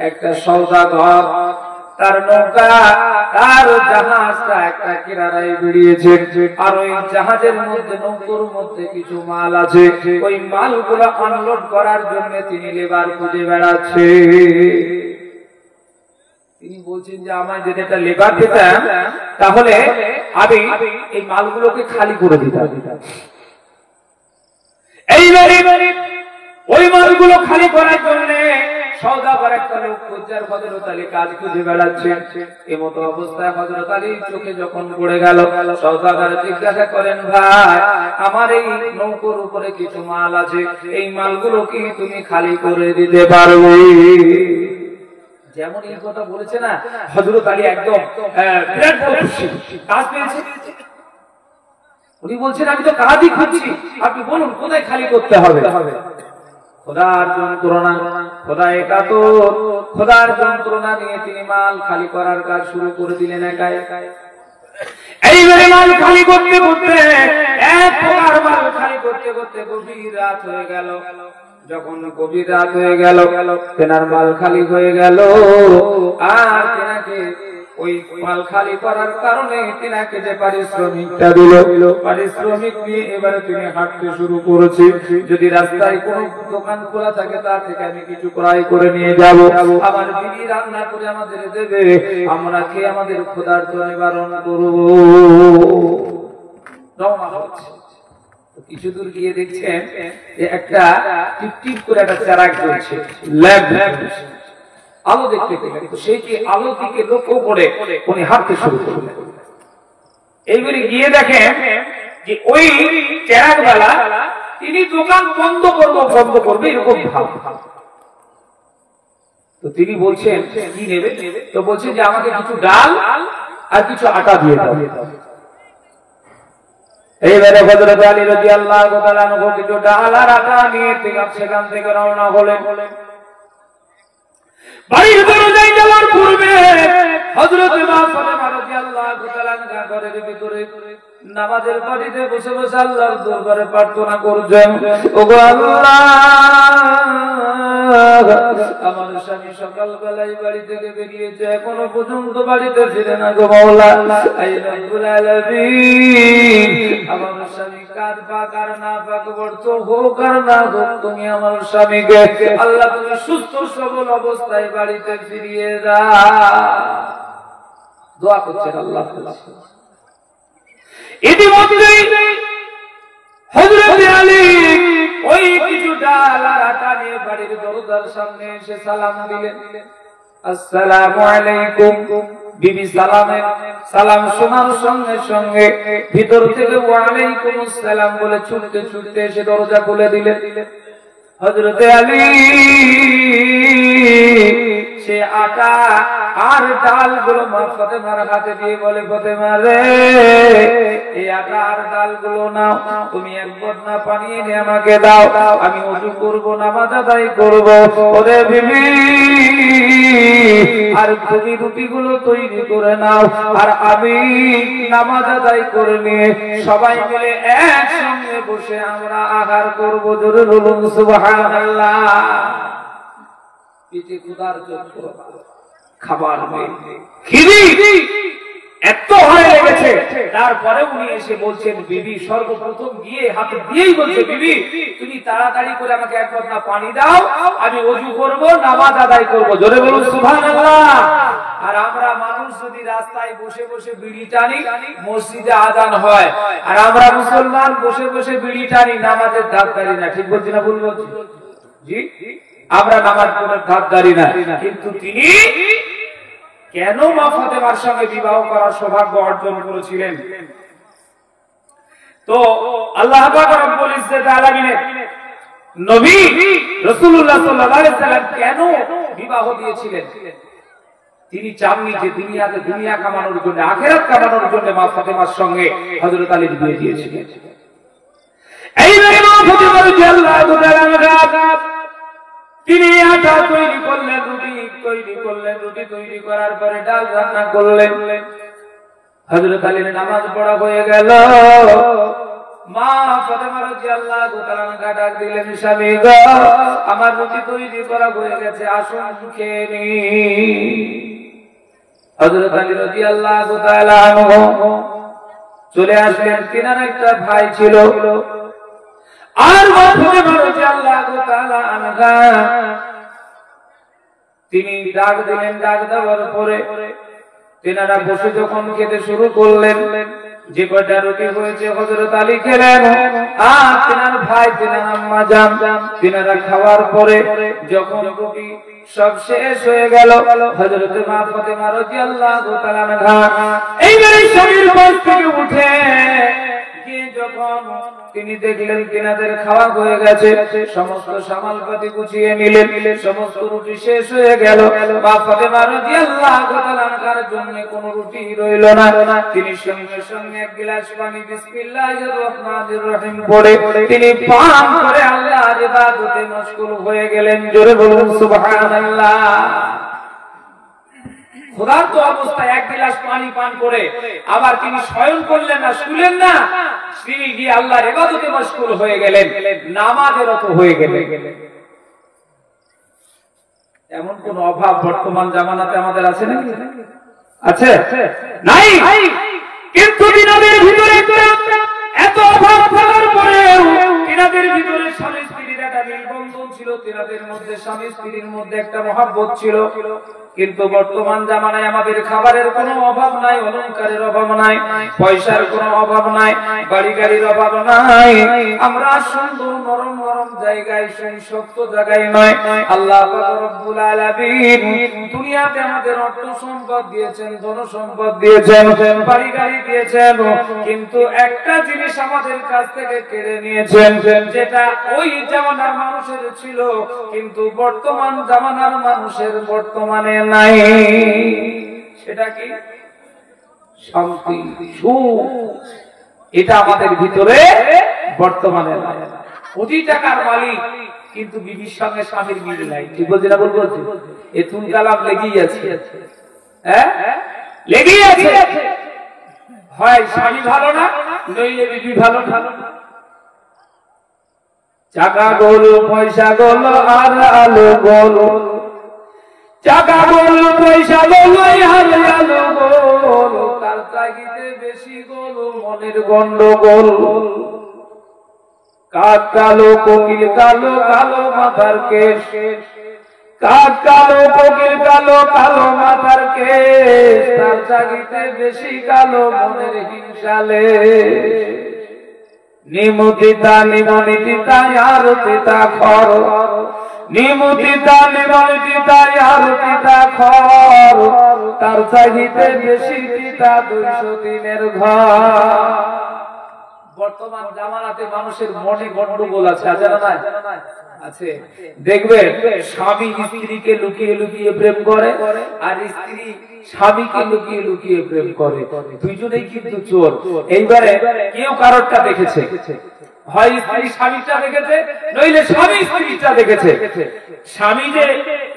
একটা সওদাগর, তার নৌকা, তার জাহাজটা একটা কিনারায় বেরিয়েছে, আর ওই জাহাজের মধ্যে, নৌকার মধ্যে কিছু মাল আছে। ওই মালগুলো আনলোড করার জন্য তিনি লেবার খুঁজে বেড়াচ্ছে। তিনি বলছেন যে আমার যদি একটা লেবার পেতাম তাহলে আমি এই মালগুলোকে খালি করে দিতাম। এইবারে ওই মালগুলো খালি করার জন্য সওদাগর একটা লোক খুঁজার হযরত আলী কাজ খুঁজে বেড়াচ্ছে। এমত অবস্থায় হযরত আলী চোখে যখন পড়ে গেল, সওদাগর জিজ্ঞাসা করেন, ভাই আমার এই নৌকার উপরে কিছু মাল আছে, এই মালগুলো কি তুমি খালি করে দিতে পারবে? যেমন এই কথা বলেছে না, হযরত আলী একদম বিরাট খুশি, কাজ পেয়েছে। উনি বলছেন আমি তো কাজই খুঁজছি, আপনি বলুন কোথায় খালি করতে হবে? খোদার যন্ত্রণা, খোদা একাতর, খোদার যন্ত্রণা নিয়ে তিনি মাল খালি করার কাজ শুরু করে দিলেন একা একা। এইবারে মাল খালি করতে করতে, এক প্রকার মাল খালি করতে করতে গভীর রাত হয়ে গেল। যখন গভীর রাত হয়ে গেল, তেনার মাল খালি হয়ে গেল, আর তেনাকে ওই মাল খালি করার কারণে তিনাকে যে পারিশ্রমিকটা দিল, পারিশ্রমিক নিয়ে এবারে তিনি হাঁটতে শুরু করেছে। যদি রাস্তায় কোনো দোকান খোলা থাকে তার থেকে আমি কিছু ক্রয় করে নিয়ে যাব, আমার বিবি রান্না করে আমাদের দেবে, আমরা খেয়ে আমাদের ক্ষুধার্ত নিবারণ করব। কিছু দূর গিয়ে দেখছেন একটা টিপটিপ করে একটা চারাক জ্বলছে, ল্যাম্প আলো দেখতে পেলেন। সেই কি আলো দিকে লক্ষ্য করে উনি হাঁটতে শুরু করলেন। এইবারে গিয়ে দেখেন যে ওই চেরাগওয়ালা তিনি দোকান বন্ধ করবে এরকম ভাব। তো তিনি বলছেন কি নেবে? তো বলছেন যে আমাকে কিছু ডাল আর কিছু আটা দিয়ে দাও। এইবারে হযরত আলী রাদিয়াল্লাহু তাআলা কিছু ডাল আর আটা নিয়ে সেখান থেকে রওনা হলেন। বাড়ির দরজায় যাওয়ার পূর্বে হযরত মা ফাতেমা রাদিয়াল্লাহু তাআলা আনহা ঘরের ভিতরে নামাজের পাটিতে বসে বসে আল্লাহর দরবারে প্রার্থনা করছেন, ওগো আল্লাহ, আমার স্বামী সকাল বেলায় বাড়ি থেকে বেরিয়েছে, এখনো পর্যন্ত বাড়িতে ফিরে না গো মাওলা। আই রব্বুল আলামিন, আমার স্বামী কাজ পাক আর না পাক, বর্ত হোক আর না হোক, তুমি আমার স্বামীকে আল্লাহ তুমি সুস্থ সবল অবস্থায় বাড়িতে ফিরিয়ে দাও। দোয়া করছেন আল্লাহ। ইতিমধ্যেই হযরত আলী ওই কিছু ডাল আর আটা নিয়ে বাড়ির দরজার সামনে এসে সালাম দিলেন, আসসালামু আলাইকুম। বিবি সালাম শোনার সঙ্গে সঙ্গে ভিতর থেকে ওয়া আলাইকুম আসসালাম বলে ছুটতে ছুটতে এসে দরজা খুলে দিলেন। হযরত আলী সে আটা আর ডাল গুলো মা ফাতেমার হাতে দিয়ে বলে, ফাতেমা রে, এই আটা আর ডাল গুলো নাও, তুমি এক বদনা পানি এনে আমাকে দাও, আমি ওযু করব, নামাজ আদায় করব। ওরে বিবি, আর তুমি রুটি গুলো তৈরি করে নাও, আর আমি নামাজ আদায় করে নিয়ে সবাই মিলে একসঙ্গে বসে আমরা আহার করব। জোরে বলুন সুবহানাল্লাহ। পিঠে ক্ষুধার জন্য খাবার নেই, খিদি এত হয়ে লেগেছে। তারপরে উনি এসে বলছেন, বিবি সর্বপ্রথম গিয়ে হাতে দিয়েই বলছে, বিবি তুমি তাড়াতাড়ি করে আমাকে এক বদনা পানি দাও, আমি ওযু করব, নামাজ আদায় করব। জোরে বলুন সুবহানাল্লাহ। আর আমরা মানুষ যদি রাস্তায় বসে বসে বিড়ি টানি, মসজিদে আযান হয়, আর আমরা মুসলমান বসে বসে বিড়ি টানি, নামাজের ধার ধারি না। ঠিক বলছি না ভুল বলছি? জি, আমরা নামাজ পড়ার ধার ধারি না। কিন্তু তিনি কেন মা ফাতেমার সঙ্গে বিবাহ করার সৌভাগ্য অর্জন করেছিলেন? তো আল্লাহ পাক রব্বুল ইজ্জত আলামিনের নবী রাসূলুল্লাহ সাল্লাল্লাহু আলাইহি সাল্লাম কেন বিবাহ দিয়েছিলেন? তিনি চাননি যে দুনিয়াতে দুনিয়া কামানোর জন্য, আখিরাত কামানোর জন্য মা ফাতেমার সঙ্গে হযরত আলীর বিয়ে দিয়েছিলেন। এই মা ফাতেমা রাদিয়াল্লাহু তাআলা তিনি আটা তৈরি করলেন, রুটি তৈরি করার পরে ডাল রান্না করলেন। হযরত আলীর নামাজ পড়া হয়ে গেল। মা ফাতেমা রাদিয়াল্লাহু তাআলা ডাক দিলেন, স্বামী গো, আমার রুটি তৈরি করা হয়ে গেছে, আসুন খেয়ে নিন। হযরত আলী রাদিয়াল্লাহু তাআলা আনহু চলে আসলেন। তিনার একটা ভাই ছিল, আর মা ফাতেমা রাদিয়াল্লাহু তাআলা আনহা তিনি ডাক দিলেন। ডাক দেওয়ার পরে তিনারা বসে যখন খেতে শুরু করলেন, যে কয়টা রুটি হয়েছে হযরত আলী খেলেন, আর তিনার ভাই, তিনার আম্মা জান, তিনারা খাওয়ার পরে যখন রুটি সব শেষ হয়ে গেল, হযরত মা ফাতেমা রাদিয়াল্লাহু তাআলা আনহা এইবারে স্বামীর পাশ থেকে উঠে গিয়ে যখন তিনি দেখলেন তিনাদের খাওয়া হয়ে গেছে, সমস্ত সামালপাতি গুছিয়ে নিলেন, সমস্ত রুটি শেষ হয়ে গেল, মা ফাতেমা রাদিয়াল্লাহু তাআলা আনহার জন্য কোনো রুটি রইল না। তিনি সঙ্গে সঙ্গে এক গ্লাস পানি বিসমিল্লাহির রহমানির রহিম পড়ে তিনি পান করে আল্লাহর ইবাদতে মশগুল হয়ে গেলেন। জোরে বলুন সুবহানাল্লাহ। ক্ষুধার্ত অবস্থায় এক গ্লাস পানি পান করে আবার তিনি শয়ন করলেন না, শুলেন না, তিনি গিয়ে আল্লাহর ইবাদতে মশগুল হয়ে গেলেন, নামাজে রত হয়ে গেলেন। এমন কোন অভাব বর্তমান জামানাতে আমাদের আছে নাকি? আছে? নাই। কিন্তু দিনের ভিতরে এত অভাব থাকার পরেও তিনাদের ভিতরে স্বামী স্ত্রীর একটা মিলবন্ধন ছিল, তিনাদের মধ্যে স্বামী স্ত্রীর মধ্যে একটা মহব্বত ছিল। কিন্তু বর্তমান জামানায় আমাদের খাবারের কোনো অভাব নাই, অলংকারের অভাব নাই, পয়সার কোনো অভাব নাই, বাড়ি গাড়ির অভাব নাই। আমরা সুন্দর নরম নরম জায়গায়, শক্ত জায়গায় নয়। আল্লাহ পাক রব্বুল আলামিন দুনিয়াতে আমাদের অর্থ সম্পদ দিয়েছেন, ধন সম্পদ দিয়েছেন, বাড়ি গাড়ি দিয়েছেন, কিন্তু একটা জিনিস আমাদের কাছ থেকে কেড়ে নিয়েছেন, যেটা ওই জামানার মানুষের ছিল কিন্তু বর্তমান জামানার মানুষের বর্তমানে নাই। সেটা কি? শান্তি, সুখ। এটা আমাদের ভিতরে বর্তমানে নাই। কোটি টাকার মালিক কিন্তু বিবির সঙ্গে স্বামীর মিল নাই। ঠিক বলছি না বলবো? এ তুল কালাম লেগেই আছে, হ্যাঁ লেগেই আছে। হয় স্বামী ভালো না, নইলে বিবি ভালো না। চাকা গোল পয়সা গোল আর আলো গোল, চাকা গোল পয়সা গোল আর আলো গোল, তার তাগিদে বেশি গোল মনের গন্ডগোল। কাক কালো কোকিল কালো, কালো মাথার কেশ, কাক কালো কোকিল কালো, কালো মাথার কেশ, তার তাগিদে বেশি কালো মনের হিংসালে। নিমুতিতা নিমনিতিতা আর তিতা খর, নিমুতিতা নিমনিতিতা আর তিতা খর, তার চাহিদে বেশি তিতা 200 দিনের ঘর। বর্তমান জামানাতে মানুষের মনে গন্ডগোল আছে, আছে না নাই? আছে। দেখবে স্বামী স্ত্রীকে লুকিয়ে লুকিয়ে প্রেম করে, আর স্ত্রী স্বামীকে লুকিয়ে লুকিয়ে প্রেম করে। দুইজনেই কিন্তু চোর। এইবারে কেউ কারোরটা দেখেছে, হয় স্ত্রী স্বামীটা দেখেছে, নইলে স্বামী স্ত্রীটা দেখেছে। স্বামী যে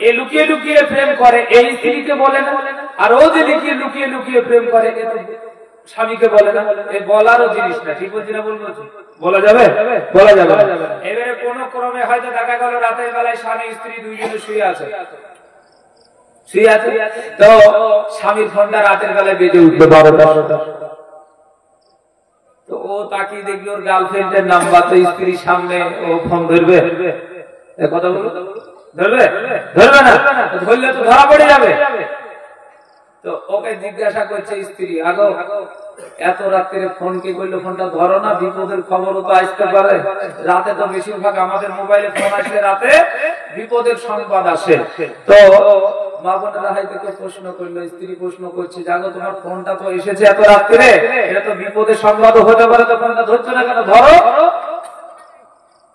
এ লুকিয়ে লুকিয়ে প্রেম করে এই স্ত্রীকে বলে না, আর ও যে লুকিয়ে লুকিয়ে লুকিয়ে প্রেম করে স্বামীকে বলে না। এ বলারও জিনিস না। ঠিক বলছি না বলবো? বলা যাবে? বলা যাবে। এবারে কোন ক্রমে হয়তো দেখা গেল রাতের বেলায় স্বামী স্ত্রী দুইজনে শুয়ে আছে, শুয়ে আছে, তো স্বামীর ফোনটা রাতের বেলায় বেজে উঠলো 12টা। তো ও তাকিয়ে দেখলো ওর গার্লফ্রেন্ডের নাম্বার, তো স্ত্রীর সামনে ও ফোন ধরবে? কথা বলো, ধরবে? ধরবে না। ধরলে তো ধরা পড়ে যাবে। তো ওকে জিজ্ঞাসা করছে স্ত্রী, আগো এত রাত্রে ফোন কে করলো? ফোনটা ধরো না, বিপদের খবরও তো আসতে পারে। রাতে তো বেশিরভাগ আমাদের মোবাইলে ফোন আসলে রাতে বিপদের সংবাদ আসে। তো মা বোনেরা হয়তো প্রশ্ন করলো, স্ত্রী প্রশ্ন করছে, জাগো তোমার ফোনটা তো এসেছে এত রাত্রে, এটা তো বিপদের সংবাদও হতে পারে, তো ফোনটা ধরছো না কেন? ধরো।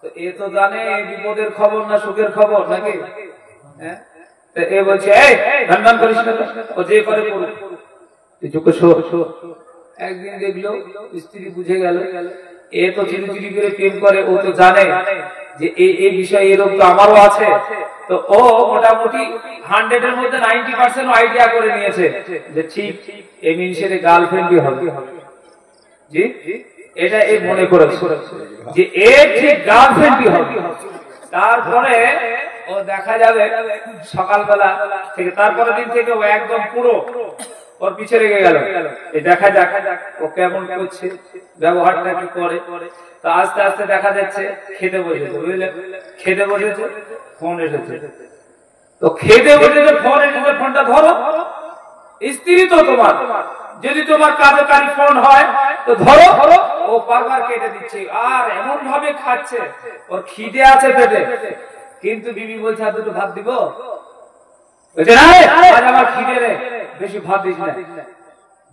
তো এ তো জানে বিপদের খবর না সুখের খবর নাকি? হ্যাঁ, এ বলছে ধান করিস না, ও যে করে একদিন দেখলো স্ত্রী বুঝে গেল এ তো চিলি চিলি করে প্রেম করে, ও তো জানে যে এই বিষয়ে এরকম তো আমারও আছে। তো ও মোটামুটি 100-এর মধ্যে 90% আইডিয়া করে নিয়েছে যে ঠিক এই মিনিশের গার্লফ্রেন্ডই হবে। জি, এটা এই মনে করেছে যে এ ঠিক গার্লফ্রেন্ডই হবে। তারপরে ও দেখা যাবে সকালবেলা থেকে, তারপরের দিন থেকে ও একদম পুরো ওর পিছে লেগে গেল, দেখা যাক ও কেমন করছে, ব্যবহারটা কি করে। তো আস্তে আস্তে দেখা যাচ্ছে খেতে বসেছে, বুঝলে? খেতে বসেছে, ফোন এসেছে। তো খেতে বসেছে, ফোন এসেছে, ফোনটা ধরো। স্ত্রী তো তোমার, যদি তোমার কার্যকারী ফোন হয় তো ধরো। ও বারবার কেটে দিচ্ছে, আর এমন ভাবে খাচ্ছে, ওর খিদে আছে পেটে। কিন্তু বিবি বলছে আর দুটো ভাত দিব, বলছে না আজ আমার খিদে রে, বেশি ভাত দিস না।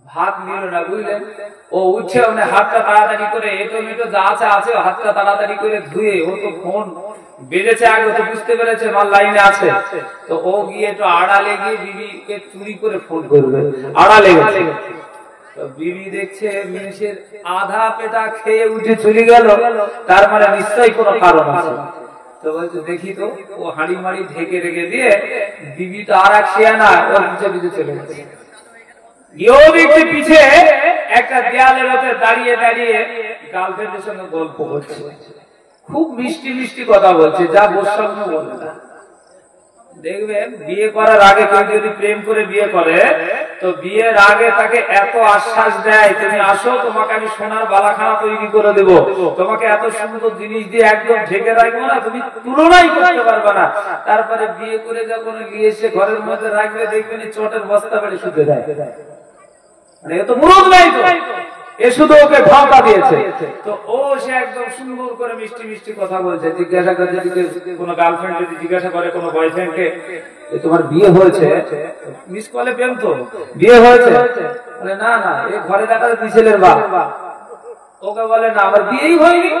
ভাত নিল না, বুঝলেন? ও উঠছে, হাতটা তাড়াতাড়ি করে এটো মেটো যা আছে আছে হাতটা তাড়াতাড়ি করে ধুয়ে, ও তো ফোন বেজেছে আগে, তো বুঝতে পেরেছে মাল লাইনে আছে। তো ও গিয়ে একটু আড়ালে গিয়ে বিবিকে চুরি করে ফোন করবে, আড়ালে গেছে। তো বিবি দেখছে মিনিশের আধা পেটা খেয়ে উঠে চলে গেল, তার মানে নিশ্চয়ই কোনো কারণ আছে। তো বলছে দেখি তো, ও হাঁড়ি মাড়ি ঢেকে রেখে দিয়ে বিবি তো আর এক শেয়ানা ওর পিছে পিছে চলে গেছে। পিছে একটা দেয়ালের মধ্যে দাঁড়িয়ে দাঁড়িয়ে গার্লফ্রেন্ডের সঙ্গে গল্প করছে, খুব মিষ্টি মিষ্টি কথা বলছে, যা বৈষম্য বলে না। দেখবেন বিয়ে করার আগে কেউ যদি প্রেম করে বিয়ে করে, তো বিয়ের আগে তাকে এত আশ্বাস দেয়, তুমি আসো তোমাকে আমি সোনার বালাখানা তৈরি করে দেব, তোমাকে এত সুন্দর জিনিস দিয়ে একদম ঢেকে রাখবো না, তুমি তুলনাই করতে পারবে না। তারপরে বিয়ে করে যখন নিয়ে এসে ঘরের মধ্যে রাখবে, দেখবেন চটের বস্তা বেড়ে শুতে দেয়। এ তো মুরদ নাই, তো এ শুধু ওকে ভাওতা দিয়েছে। তো ও সে একদম সুন্দর করে মিষ্টি মিষ্টি কথা বলছে। জিজ্ঞাসা করছে, কোন গার্লফ্রেন্ড যদি জিজ্ঞাসা করে কোন বয়ফ্রেন্ডকে তোমার বিয়ে হয়েছে, মিস কলে প্রেম তো বিয়ে হয়েছে, বলে না না, এই ঘরে দেখা যায় 2 ছেলের বাপ। ওকে বলে না, আমার বিয়েই হয়নি।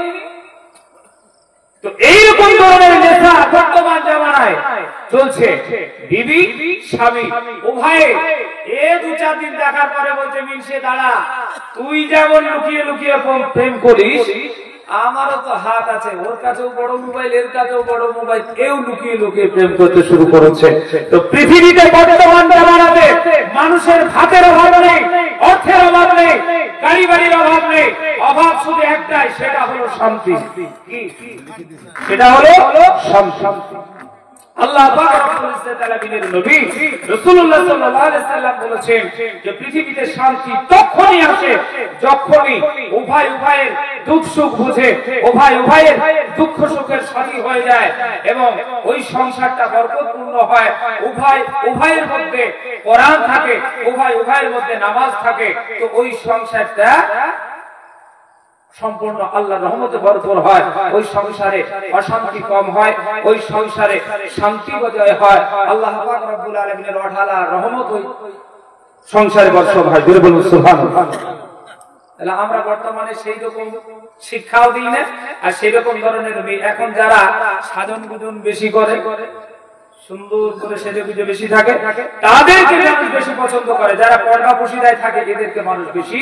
তো এইরকম ধরনের নেশা বর্তমান জামানায় চলছে। বিবি স্বামী উভয়ে 2-4 দিন দেখার পরে বলছে মিনসে দাঁড়া, তুই যেমন লুকিয়ে লুকিয়ে প্রেম করিস, আমারও তো হাত আছে, ওর কাছেও বড় মোবাইল, এর কাছেও বড় মোবাইল, কেউ লুকিয়ে লুকিয়ে প্রেম করতে শুরু করেছে। তো পৃথিবীতে বর্তমান জামানাতে মানুষের ভাতের অভাব নেই, অর্থের অভাব নেই, গাড়ি বাড়ির অভাব নেই, অভাব শুধু একটাই, সেটা হলো শান্তি। সেটা হলো শান্তি। আল্লাহ পাক রব্বুল ইজ্জত আলামিনের নবী রাসূলুল্লাহ সাল্লাল্লাহু আলাইহি সাল্লাম বলেছেন যে পৃথিবীতে শান্তি তখনই আসে যখনই উভয় উভয়ের দুঃখ সুখ বুঝে, উভয় উভয়ের দুঃখ সুখের সাথী হয়ে যায় এবং ওই সংসারটা বরকতপূর্ণ হয়। উভয়ের মধ্যে কোরআন থাকে, উভয়ের মধ্যে নামাজ থাকে, তো ওই সংসারটা সম্পূর্ণ আল্লাহর রহমতে ভরপুর হয়। ওই সংসারে অশান্তি কম হয়, ওই সংসারে শান্তি বজায় হয়। আল্লাহ পাক রব্বুল আলামিনের অঢালা রহমত ওই সংসারে বর্ষণ হয়। জোরে বলুন সুবহানাল্লাহ। তাহলে আমরা বর্তমানে সেই রকম শিক্ষাও দিই না, আর সেই রকম ধরনের এখন যারা সাধন গুজন বেশি করে, সুন্দর করে সেজে গুজে বেশি থাকে, তাদেরকে মানুষ বেশি পছন্দ করে। যারা পর্দা পশিদায় থাকে, এদেরকে মানুষ বেশি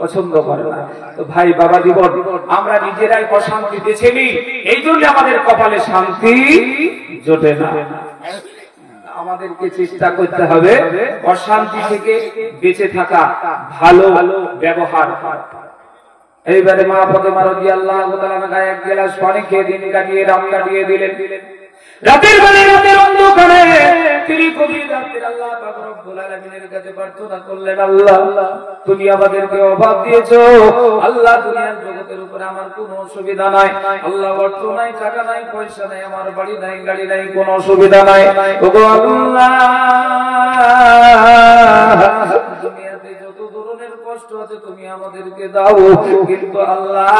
পছন্দ করে না। তো ভাই বাবা জীবন, আমরা নিজেরাই অশান্তি বেছে নিই, এই জন্য আমাদের কপালে শান্তি জোটে না। আমাদেরকে চেষ্টা করতে হবে অশান্তি থেকে বেঁচে থাকা, ভালো ব্যবহার। এইবারে মা ফাতেমা রাদিয়াল্লাহু তাআলা গায়ে এক গ্লাস পানি খেয়ে দিন কাটিয়ে রাত কাটিয়ে দিলেন। রাতের বেলা রাতের অন্ধকারে তিনি গভীর রাতে আল্লাহ পাক রব্বুল আলামিনের কাছে প্রার্থনা করলেন, আল্লাহ তুমি আমাদেরকে অভাব দিয়েছো, আল্লাহ দুনিয়ার জগতের উপরে আমার কোনো অসুবিধা নাই, আল্লাহ অর্থ নাই, টাকা নাই, পয়সা নাই, আমার বাড়ি নাই, গাড়ি নাই, কোনো অসুবিধা নাই, ওগো আল্লাহ দুনিয়াতে যত ধরনের কষ্ট আছে তুমি আমাদেরকে দাও, কিন্তু আল্লাহ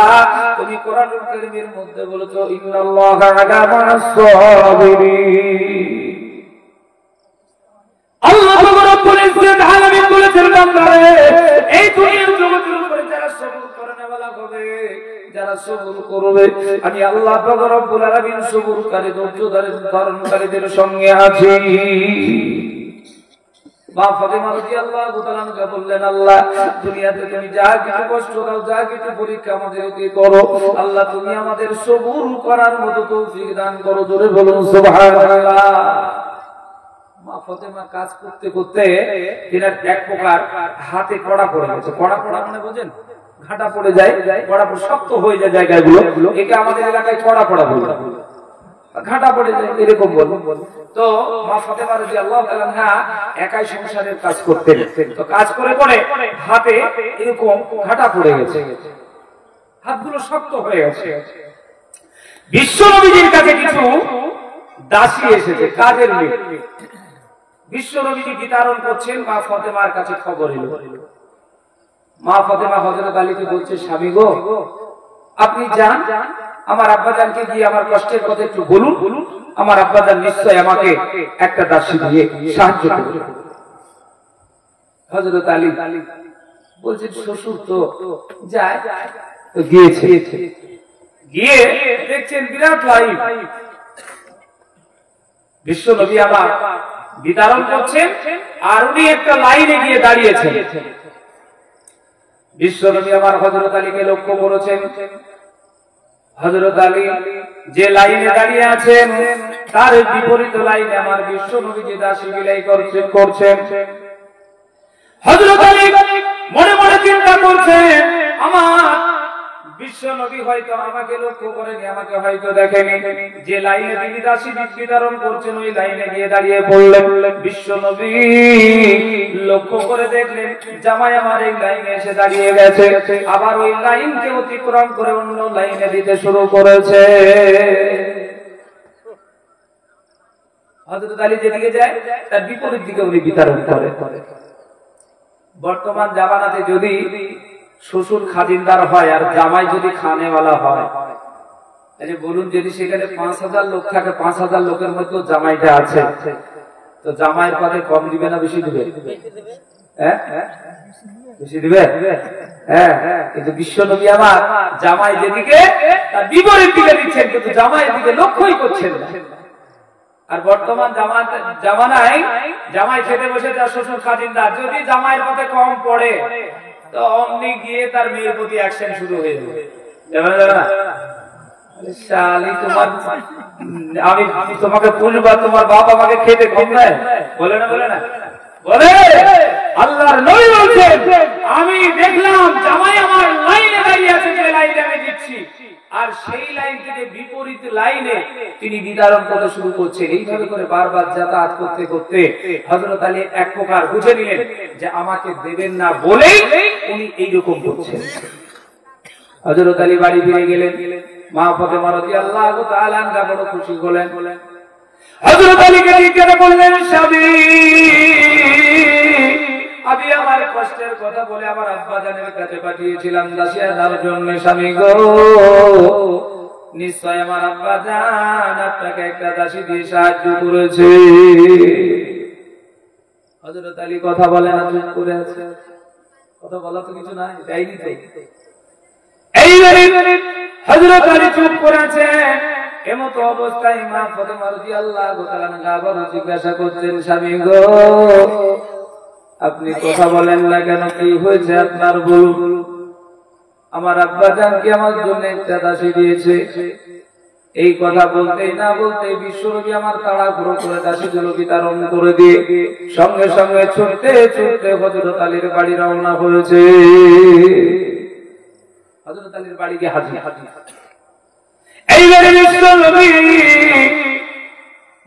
তুমি কোরআনুল কারীমের মধ্যে বলেছো ইন্নাল্লাহা আলা মা'আস সাবিরিন। আল্লাহ রব্বুল ইজ্জত আলামিন বলেছেন, বান্দারে এই দুনিয়ার জগতের উপরে যারা সবর করেনেওয়ালা হবে, যারা সবর করবে, আমি আল্লাহ পাক রব্বুল আলামিন সবরকারী ধৈর্যধারী ধারণকারীদের সঙ্গে আছি। মা ফাতেমা রাদিয়াল্লাহু তাআলা আনহা বললেন, আল্লাহ দুনিয়াতে তুমি যা কিছু কষ্ট দাও, যা কিছু পরীক্ষা আমাদেরকে করো, আল্লাহ তুমি আমাদের সবর করার মতো তৌফিক দান করো। জোরে বলুন সুবহানাল্লাহ। মা ফাতেমা কাজ করতে করতে তিনার এক প্রকার হাতে কড়া পড়ে গেছে। কড়া মানে বুঝেন, ঘাটা পড়ে যায়, কড়া শক্ত হয়ে যায় জায়গাগুলো, একে আমাদের এলাকায় কড়া পড়া বলে, ঘাটা পড়ে যায় এরকম বল। তো মা ফাতেমা রাদিয়াল্লাহু তাআলা আনহা একাই সংসারের কাজ করতেন। তো কাজ করে করে হাতে এরকম ঘাটা পড়ে গেছে, হাতগুলো শক্ত হয়ে গেছে। বিশ্ব নবীজির কাছে কিছু দাসী এসেছে, কাজের মেয়ে। বিশ্ব নবীজি বিতরণ করছেন, মা ফাতেমার কাছে খবর এলো। মা ফাতেমা হযরত আলীকে বলছে, স্বামী গো আপনি যান, আমার আব্বাজানকে গিয়ে আমার কষ্টের কথা একটু বলুন, আমার আব্বাজান নিশ্চয় আমাকে একটা দাসী দিয়ে সাহায্য করবে। হযরত আলী বলছেন, শ্বশুর তো যায়, তো গিয়েছে, গিয়ে দেখছেন বিরাট লাইন। বিশ্ব নবী আমার বিতরণ করছেন, আর উনি একটা লাইনে গিয়ে দাঁড়িয়েছেন। বিশ্ব নবী আমার হযরত আলীকে লক্ষ্য করেছেন। হযরত আলী যে লাইনে দাঁড়িয়ে আছেন, তার বিপরীত লাইনে আমার বিশ্ব নবী যে দাসী বিলাই করছেন। হযরত আলী মনে মনে চিন্তা করছেন, আমার বিশ্ব নবী হয়তো আমাকে লক্ষ্য করেনি, আমাকে হয়তো দেখেনি। যে লাইনে তিনি দাসী বিতরণ করছেন, ওই লাইনে গিয়ে দাঁড়িয়ে পড়লেন। বিশ্ব নবী লক্ষ্য করে দেখলেন, জামাই আমার এই লাইনে এসে দাঁড়িয়ে গেছে, আবার ওই লাইনকে অতিক্রম করে অন্য লাইনে দিতে শুরু করেছে। হযরত আলী যেদিকে যায়, তার বিপরীত দিকে উনি বিতরণ করে। বর্তমান জামানাতে যদি শ্বশুর খাদিমদার হয় আর জামাই যদি খানেওয়ালা হয়, তাহলে বলুন, যদি সেখানে ৫,০০০ লোক থাকে, ৫,০০০ লোকের মধ্যে জামাইটা আছে, তো জামাই পদে কম দিবে না বেশি দিবে? বেশি দিবে। হ্যাঁ, কিন্তু বিশ্ব নবী আমার জামাই যেদিকে, তার বিপরীত দিকে দিচ্ছেন, কিন্তু জামাইয়ের দিকে লক্ষ্যই করছেন না। আর বর্তমান জামানায় জামাই খেতে বসে তার শ্বশুর খাদিমদার, যদি জামাইয়ের পথে কম পড়ে তো অমনি গিয়ে তার মেয়ের প্রতি অ্যাকশন শুরু হয়ে যাবে। যাবে না? শালি তোমার, আমি তোমাকে পুষবা, তোমার বাপ আমাকে খেতে কম দেয়, বলে না? বলে না? বলে। আল্লাহর নবী বলছেন, আমি দেখলাম জামাই আমার লাইনে দাঁড়িয়ে আছে, যে লাইনে আমি দিচ্ছি, আর সেই লাইন থেকে বিপরীত লাইনে তিনি বিতরণ করতে শুরু করছেন। এইভাবে করে বারবার যাতায়াত করতে করতে হযরত আলী এক প্রকার বুঝে নিলেন যে আমাকে দেবেন না বলেই উনি এইরকম করছেন। হযরত আলী বাড়ি ফিরে গেলেন। মা ফাতেমা রাদিয়াল্লাহু তাআলা আনহা বড় খুশি হলেন। হযরত আলীকে জিজ্ঞাসা করলেন, স্বামী, আমি আমার কষ্টের কথা বলে আমার আব্বা জানের কাছে পাঠিয়েছিলাম দাসী আনার জন্য। স্বামী গো, নিশ্চয় আমার আব্বা জান আপনাকে একটা দাসী দিয়ে সাহায্য করেছে। হযরত আলী কথা বলে না, চুপ করে আছে। কথা বলা তো কিছু নাই, তাইনি তাই। এইবারে হযরত আলী চুপ করে আছেন। এমত অবস্থায় মা ফাতেমা রাদিয়াল্লাহু তাআলা আবারও জিজ্ঞাসা করছেন, স্বামী গো, আপনি কথা বলেন না কেন? কি হয়েছে আপনার? বলুন। আমার আব্বা জান কি আমার জন্য একটা দাসী দিয়েছে? এই কথা বলতেই না বলতেই বিশ্বনবী আমার তাড়াহুড়ো করে দাসীগুলো বিতরণ করে দিয়ে সঙ্গে সঙ্গে ছুটতে ছুটতে হযরত আলীর বাড়ি রওনা হয়েছে। হযরত আলীর বাড়ি গিয়ে হাজির। এইবারে বিশ্বনবী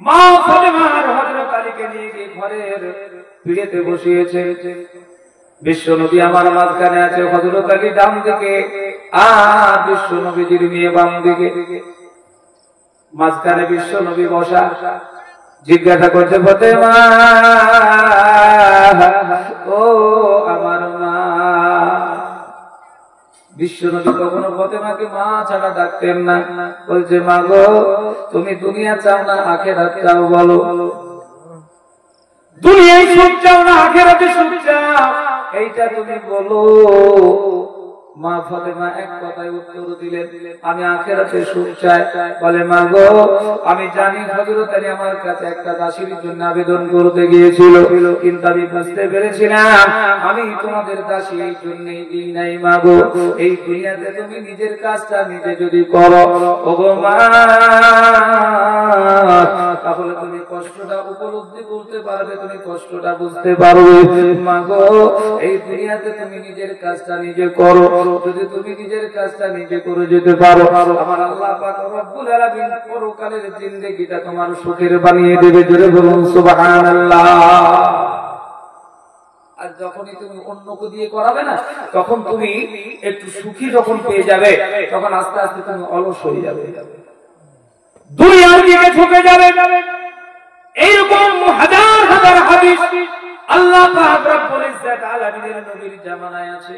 মা ফাতেমা হযরত আলীকে নিয়ে গিয়ে ঘরের পিড়েতে বসিয়েছে। বিশ্বনবী আমার মাঝখানে আছে, হযরত আলী ডান দিকে, আর বিশ্বনবীজির মেয়ে বাম দিকে। মাঝখানে বিশ্বনবী বসা। জিজ্ঞাসা করছে, ফাতেমা, ও আমার মা। বিশ্বনবী কখনো ফাতেমাকে মা ছাড়া ডাকতেন না। বলছে, মা গো, তুমি দুনিয়া চাও না আখিরাত চাও? বলো। দুনিয়ায় সুখ চাও না আখিরাতে সুখ চাও? এইটা তুমি বলো। মা ফাতেমা এক কথায় উত্তর দিলেন, আমি আখিরাতে সুখ চাই। বলে, মা গো, আমি জানি হযরত আলী আমার কাছে একটা দাসীর জন্য আবেদন করতে গিয়েছিল, কিন্তু আমি বুঝতে পেরেছিলাম আমি তোমাদের দাসী এই জন্যই দিই নাই। মা গো, এই দুনিয়াতে তুমি নিজের কাজটা নিজে যদি করো, ওগো মা, তাহলে তুমি কষ্টটা উপলব্ধি করতে পারবে, তুমি কষ্টটা বুঝতে পারবে। মা গো, এই দুনিয়াতে তুমি নিজের কাজটা নিজে করো। যদি তুমি নিজের কাজটা নিজে করে যেতে পারো, আমার আল্লাহ পাক রব্বুল আলামিন পরকালের জিন্দেগিটা তোমার সুখের বানিয়ে দেবে। জোরে বলুন সুবহানাল্লাহ। আর যখনই তুমি অন্যকে দিয়ে করাবে না, তখন তুমি একটু সুখী যখন পেয়ে যাবে, তখন আস্তে আস্তে তুমি অলস হয়ে যাবে, দুনিয়ার দিকে ঝুঁকে যাবে। এইরকম হাজার হাজার হাদিস আল্লাহ পাক রব্বুল ইজ্জত আলামিনের নবীর জামানায় আছে।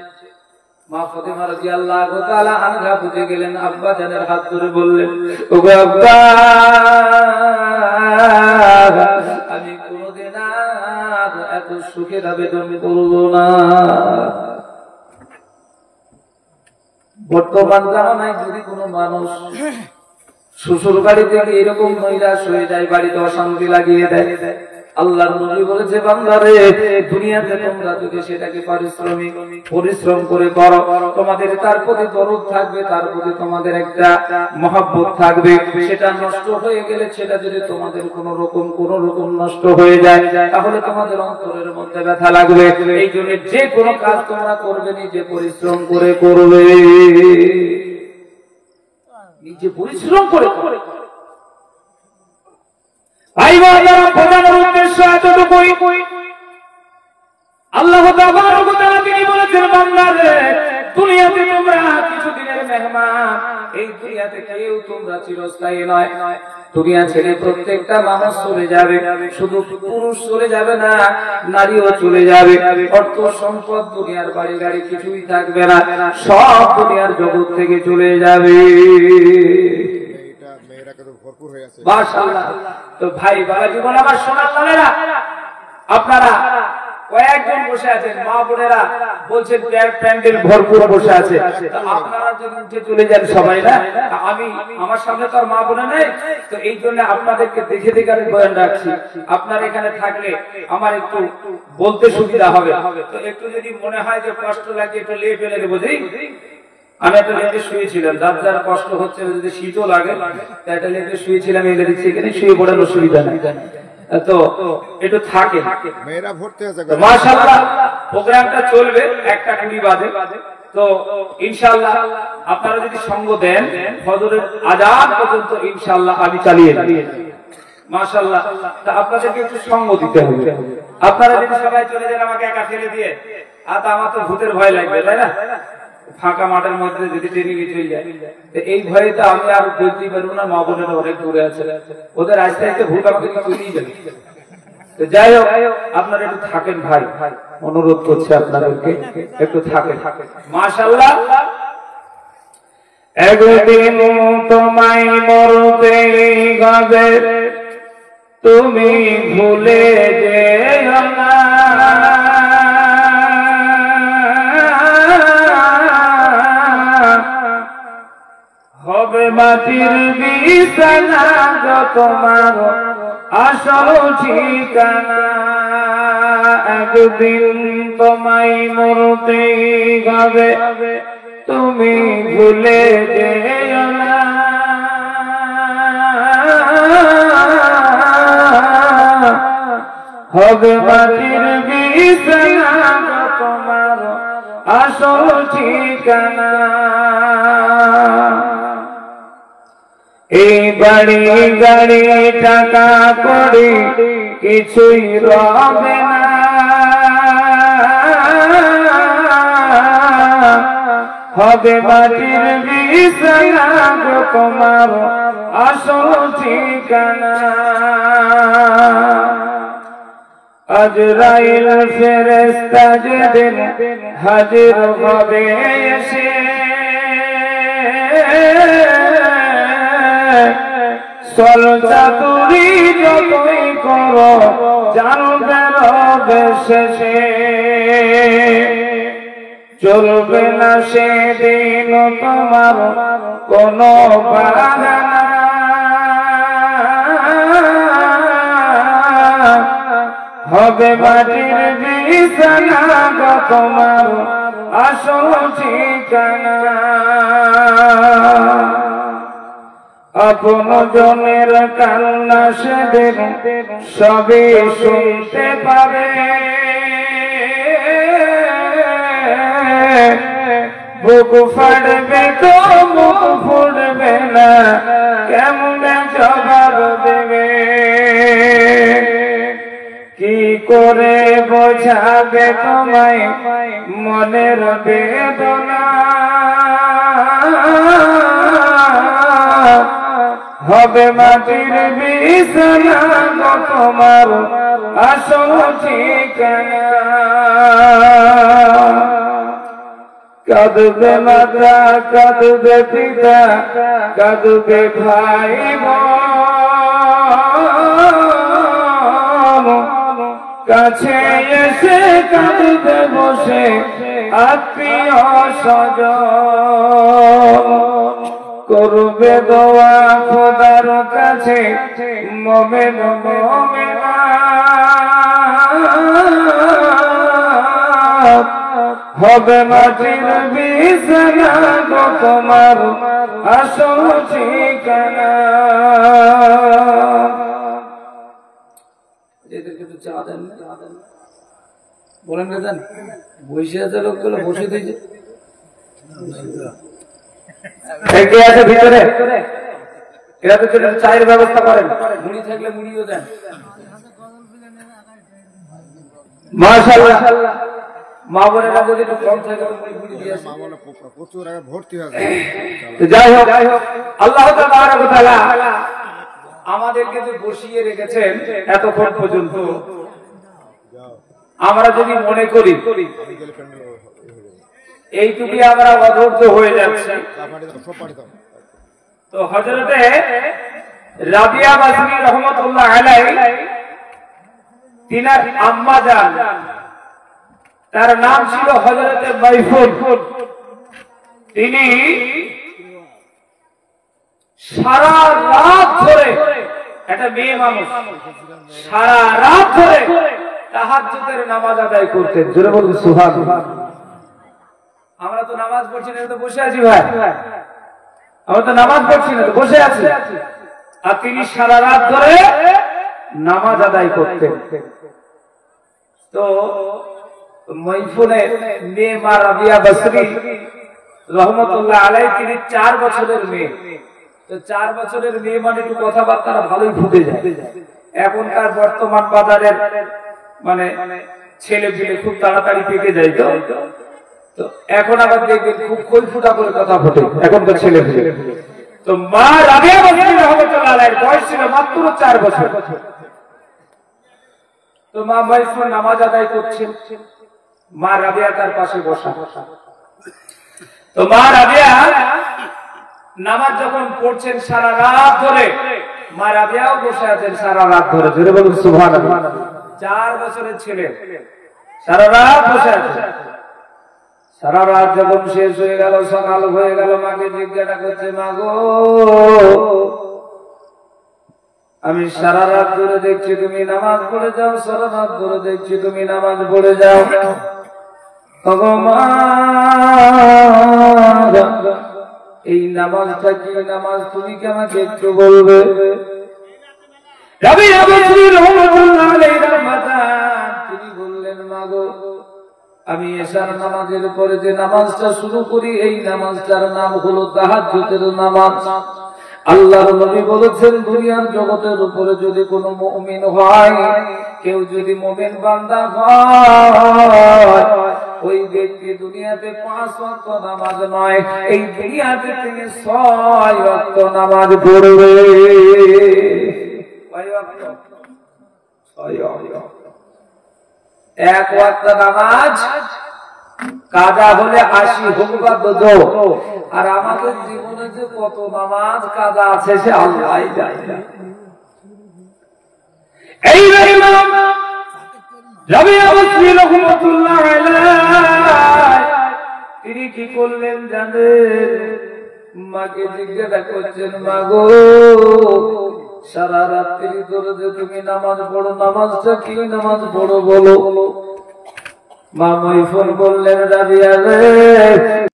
মা ফাতেমা রাদিয়াল্লাহু তাআলা আনহা বুঝে গেলেন। আব্বা জানের হাত ধরে বললেন, ওগো আব্বা, আমি কোনদিন আর এত সুখের আবেদন করব না। বর্তমান জামানায় যদি কোনো মানুষ শ্বশুর বাড়ি থেকে এরকম নৈরাশ হয়ে যায়, বাড়িতে অশান্তি লাগিয়ে দেয়, আল্লাহর নবী বলেছে, বান্দারে, দুনিয়াতে তোমরা যদি সেটাকে পরিশ্রম করে করো, তোমাদের তার প্রতি দরদ থাকবে, তার প্রতি তোমাদের একটা মহব্বত থাকবে। সেটা নষ্ট হয়ে গেলে, সেটা যদি তোমাদের কোন রকম নষ্ট হয়ে যায়, তাহলে তোমাদের অন্তরের মধ্যে ব্যথা লাগবে। এই জন্য যে কোনো কাজ তোমরা করবে নিজে পরিশ্রম করে করবে, নিজে পরিশ্রম করে করবে। বোঝানোর উদ্দেশ্য এতটুকুই। আল্লাহ তাবারক ওয়া তাআলা তিনি বলেছেন, বান্দারে, দুনিয়াতে তোমরা কিছুদিনের মেহমান। এই দুনিয়াতে কেউ তোমরা চিরস্থায়ী নয়। দুনিয়া ছেড়ে প্রত্যেকটা মানুষ চলে যাবে। শুধু পুরুষ চলে যাবে না, নারীও চলে যাবে। অর্থ সম্পদ, দুনিয়ার বাড়ি গাড়ি কিছুই থাকবে না, সব দুনিয়ার জগৎ থেকে চলে যাবে। মাশাআল্লাহ। তো ভাই বাবা জীবন, আমার সোনার লালেরা, আপনারা কয়েকজন বসে আছেন, মা বোনেরা বলছেন প্যান্ডেল ভরপুর বসে আছে। আপনারা যদি উঠে চলে যান সবাই, না আমি আমার সামনে তো আর মা বোনে নেই, তো এই জন্য আপনাদেরকে দেখে দেখে আমি বয়ান রাখছি। আপনারা এখানে থাকলে আমার একটু বলতে সুবিধা হবে। তো একটু যদি মনে হয় যে কষ্ট লাগে, একটু লেয়ে ফেলে দেবো, আমি একটা লেগে শুয়েছিলাম, যার যার কষ্ট হচ্ছে, যদি শীতও লাগে একটা লেগে শুয়েছিলাম, এলে দিচ্ছি এখানে শুয়ে পড়ার অসুবিধা নেই, তো একটু থাকে। মাশাআল্লাহ প্রোগ্রামটা চলবে 1:20 বাজে, তো ইনশাআল্লাহ আপনারা যদি সঙ্গ দেন ফজরের আযান পর্যন্ত ইনশাআল্লাহ আমি চালিয়ে যাব। মাশাআল্লাহ, তা আপনাদেরকে একটু সঙ্গ দিতে হবে। আপনারা যদি সবাই চলে যান আমাকে একা ফেলে দিয়ে, আর আমার তো ভূতের ভয় লাগবে, তাই না? ফাঁকা মাঠের মধ্যে যদি ট্রেনিং চলে যায়, এই ভয়ে তো আমি আর বলতে পারবো না। মা বোনেরা অনেক দূরে আছে, ওদের আস্তে আস্তে ভূত আপনাকে চলেই যাবে। তো যাই হোক, আপনারা একটু থাকেন ভাই, অনুরোধ করছে আপনাদেরকে একটু থাকেন। মাশাআল্লাহ, একদিন তোমায় মরতে হবে, তুমি ভুলে যেও না, হবে মাটির বিছানা গো তোমার আসল ঠিকানা। একদিন তোমায় মরতে হবে, তুমি ভুলে যেও না, হবে মাটির বিছানা গো তোমার আসল ঠিকানা। এই বাড়ি গাড়ি টাকা কড়ি কিছুই রবে না, হবে মাটির বিছানা গো তোমার আসল ঠিকানা। আজরাইল ফেরেশতা যেদিন হাজির হবে এসে, চল চাতুরি যতই করো জানবে রবে শেষে, চলবে না সেদিন তোমার কোনো বাহানা, হবে মাটির বিছানা গো তোমার আসল ঠিকানা। আপন জনের কান্না সেদিন সবই শুনতে পাবে, বুক ফাটবে তো মুখ ফুটবে না, কেমনে জবাব দেবে, কি করে বোঝাবে তোমায় মনের বেদনা, হবে মাটির বিছানা গো তোমার আসল ঠিকানা। কাঁদবে মাতা, কাঁদবে পিতা, কাঁদবে ভাই বোন, কাছে এসে কাঁদবে বসে আত্মীয় স্বজন, করবে দোয়া খোদার কাছে মোমেন মোমেনা, হবে মাটির বিছানা গো তোমার আসল ঠিকানা। এদেরকে তো চা দেন, বলেন না দেন, বসে আছে লোকগুলো, বসে দিয়েছে আছে ভিতরে, এরা তো চায়ের ব্যবস্থা করেন, মুড়ি থাকলে মুড়িও দেন। মাশাআল্লাহ, মা বোনেরা যদি একটু কম থাকে তো মুড়ি দিয়ে আসে, প্রচুর আগে ভর্তি হয়ে যায়। যাই হোক, আল্লাহ তাবারক ওয়া তাআলা আমাদেরকে যে বসিয়ে রেখেছেন এতক্ষণ পর্যন্ত, আমরা যদি মনে করি এইটুকুই আমরা অধৈর্য হয়ে যাচ্ছি, তো হযরতে রাবিয়া বাসরি রাহমাতুল্লাহ আলাইহি তিনার আম্মা জান, তার নাম ছিল হযরতে মাইফুন, তিনি সারা রাত ধরে, একটা মেয়ে মানুষ সারা রাত ধরে তাহাজ্জুদের নামাজ আদায় করতেন। জোরে বলুন সুবহানাল্লাহ। আমরা তো নামাজ পড়ছি না, তো বসে আছি ভাই, আমরা তো নামাজ পড়ছি না, তো বসে আছি। আর তিনি সারা রাত ধরে নামাজ আদায় করতেন। তো মৈফুনে মেয়ে মা রাবিয়া বসরি রহমতুল্লাহ আলাইহি, তিনি 4 বছরের মেয়ে। তো 4 বছরের মেয়ে মানে একটু কথাবার্তা ভালোই ফুটে যায়। এখনকার বর্তমান বাজারের মানে ছেলে পেলে খুব তাড়াতাড়ি পেকে যায়। তো এখন আবার দেখবেন খুব খোল ফুটা করে কথা ফোটে এখনকার ছেলে পেলে। তো মা রাবিয়া বসরি রহমতুল্লাহ আলাইহির বয়স ছিল মাত্র 4 বছর। তো মা মৈফুনে নামাজ আদায় করছেন, মা রাবিয়া তার পাশে বসা। তো মা রাবিয়া নামাজ যখন পড়ছেন সারা রাত ধরে, মা রাবিয়াও বসে আছেন সারা রাত ধরে। জোরে বলুন সুবহানাল্লাহ। 4 বছরের ছেলে সারা রাত বসে আছে। সারা রাত যখন শেষ হয়ে গেল, সকাল হয়ে গেল, মাকে জিজ্ঞাসা করছে, মা গো, আমি সারা রাত ধরে দেখছি তুমি নামাজ পড়ে যাও, সারা রাত ধরে দেখছি তুমি নামাজ পড়ে যাও। এই নামাজটা কি নামাজ, তুমি কি আমাকে একটু বলবে? তিনি বললেন, মা গো, আমি এশার নামাজের পরে যে নামাজটা শুরু করি, এই নামাজটার নাম হলো তাহাজ্জুদের নামাজ। আল্লাহর নবী বলেছেন, দুনিয়ার জগতের উপরে যদি কোনো মুমিন হয়, কেউ যদি মুমিন বান্দা হয়, ওই ব্যক্তি দুনিয়াতে 5 ওয়াক্ত নামাজ নয়, এই দুনিয়াতে তিনি 6 ওয়াক্ত নামাজ পড়বে। কয় ওয়াক্ত? 6 ওয়াক্ত। 1 ওয়াক্ত নামাজ কাজা হলে 80 হোক বা দোজো। আর আমাদের জীবনে যে কত নামাজ কাজা আছে সে আল্লাহই জানে। এই ইমাম রাবিয়া বসরি রাহমাতুল্লাহ আলাইহি তিনি কি করলেন জানেন? মাকে জিজ্ঞাসা করছেন, মা গো, সারা রাত্রি ধরে যে তুমি নামাজ পড়ো, নামাজটা কি নামাজ পড়ো বলো? মা মৈফুন বললেন, রাবিয়া রে,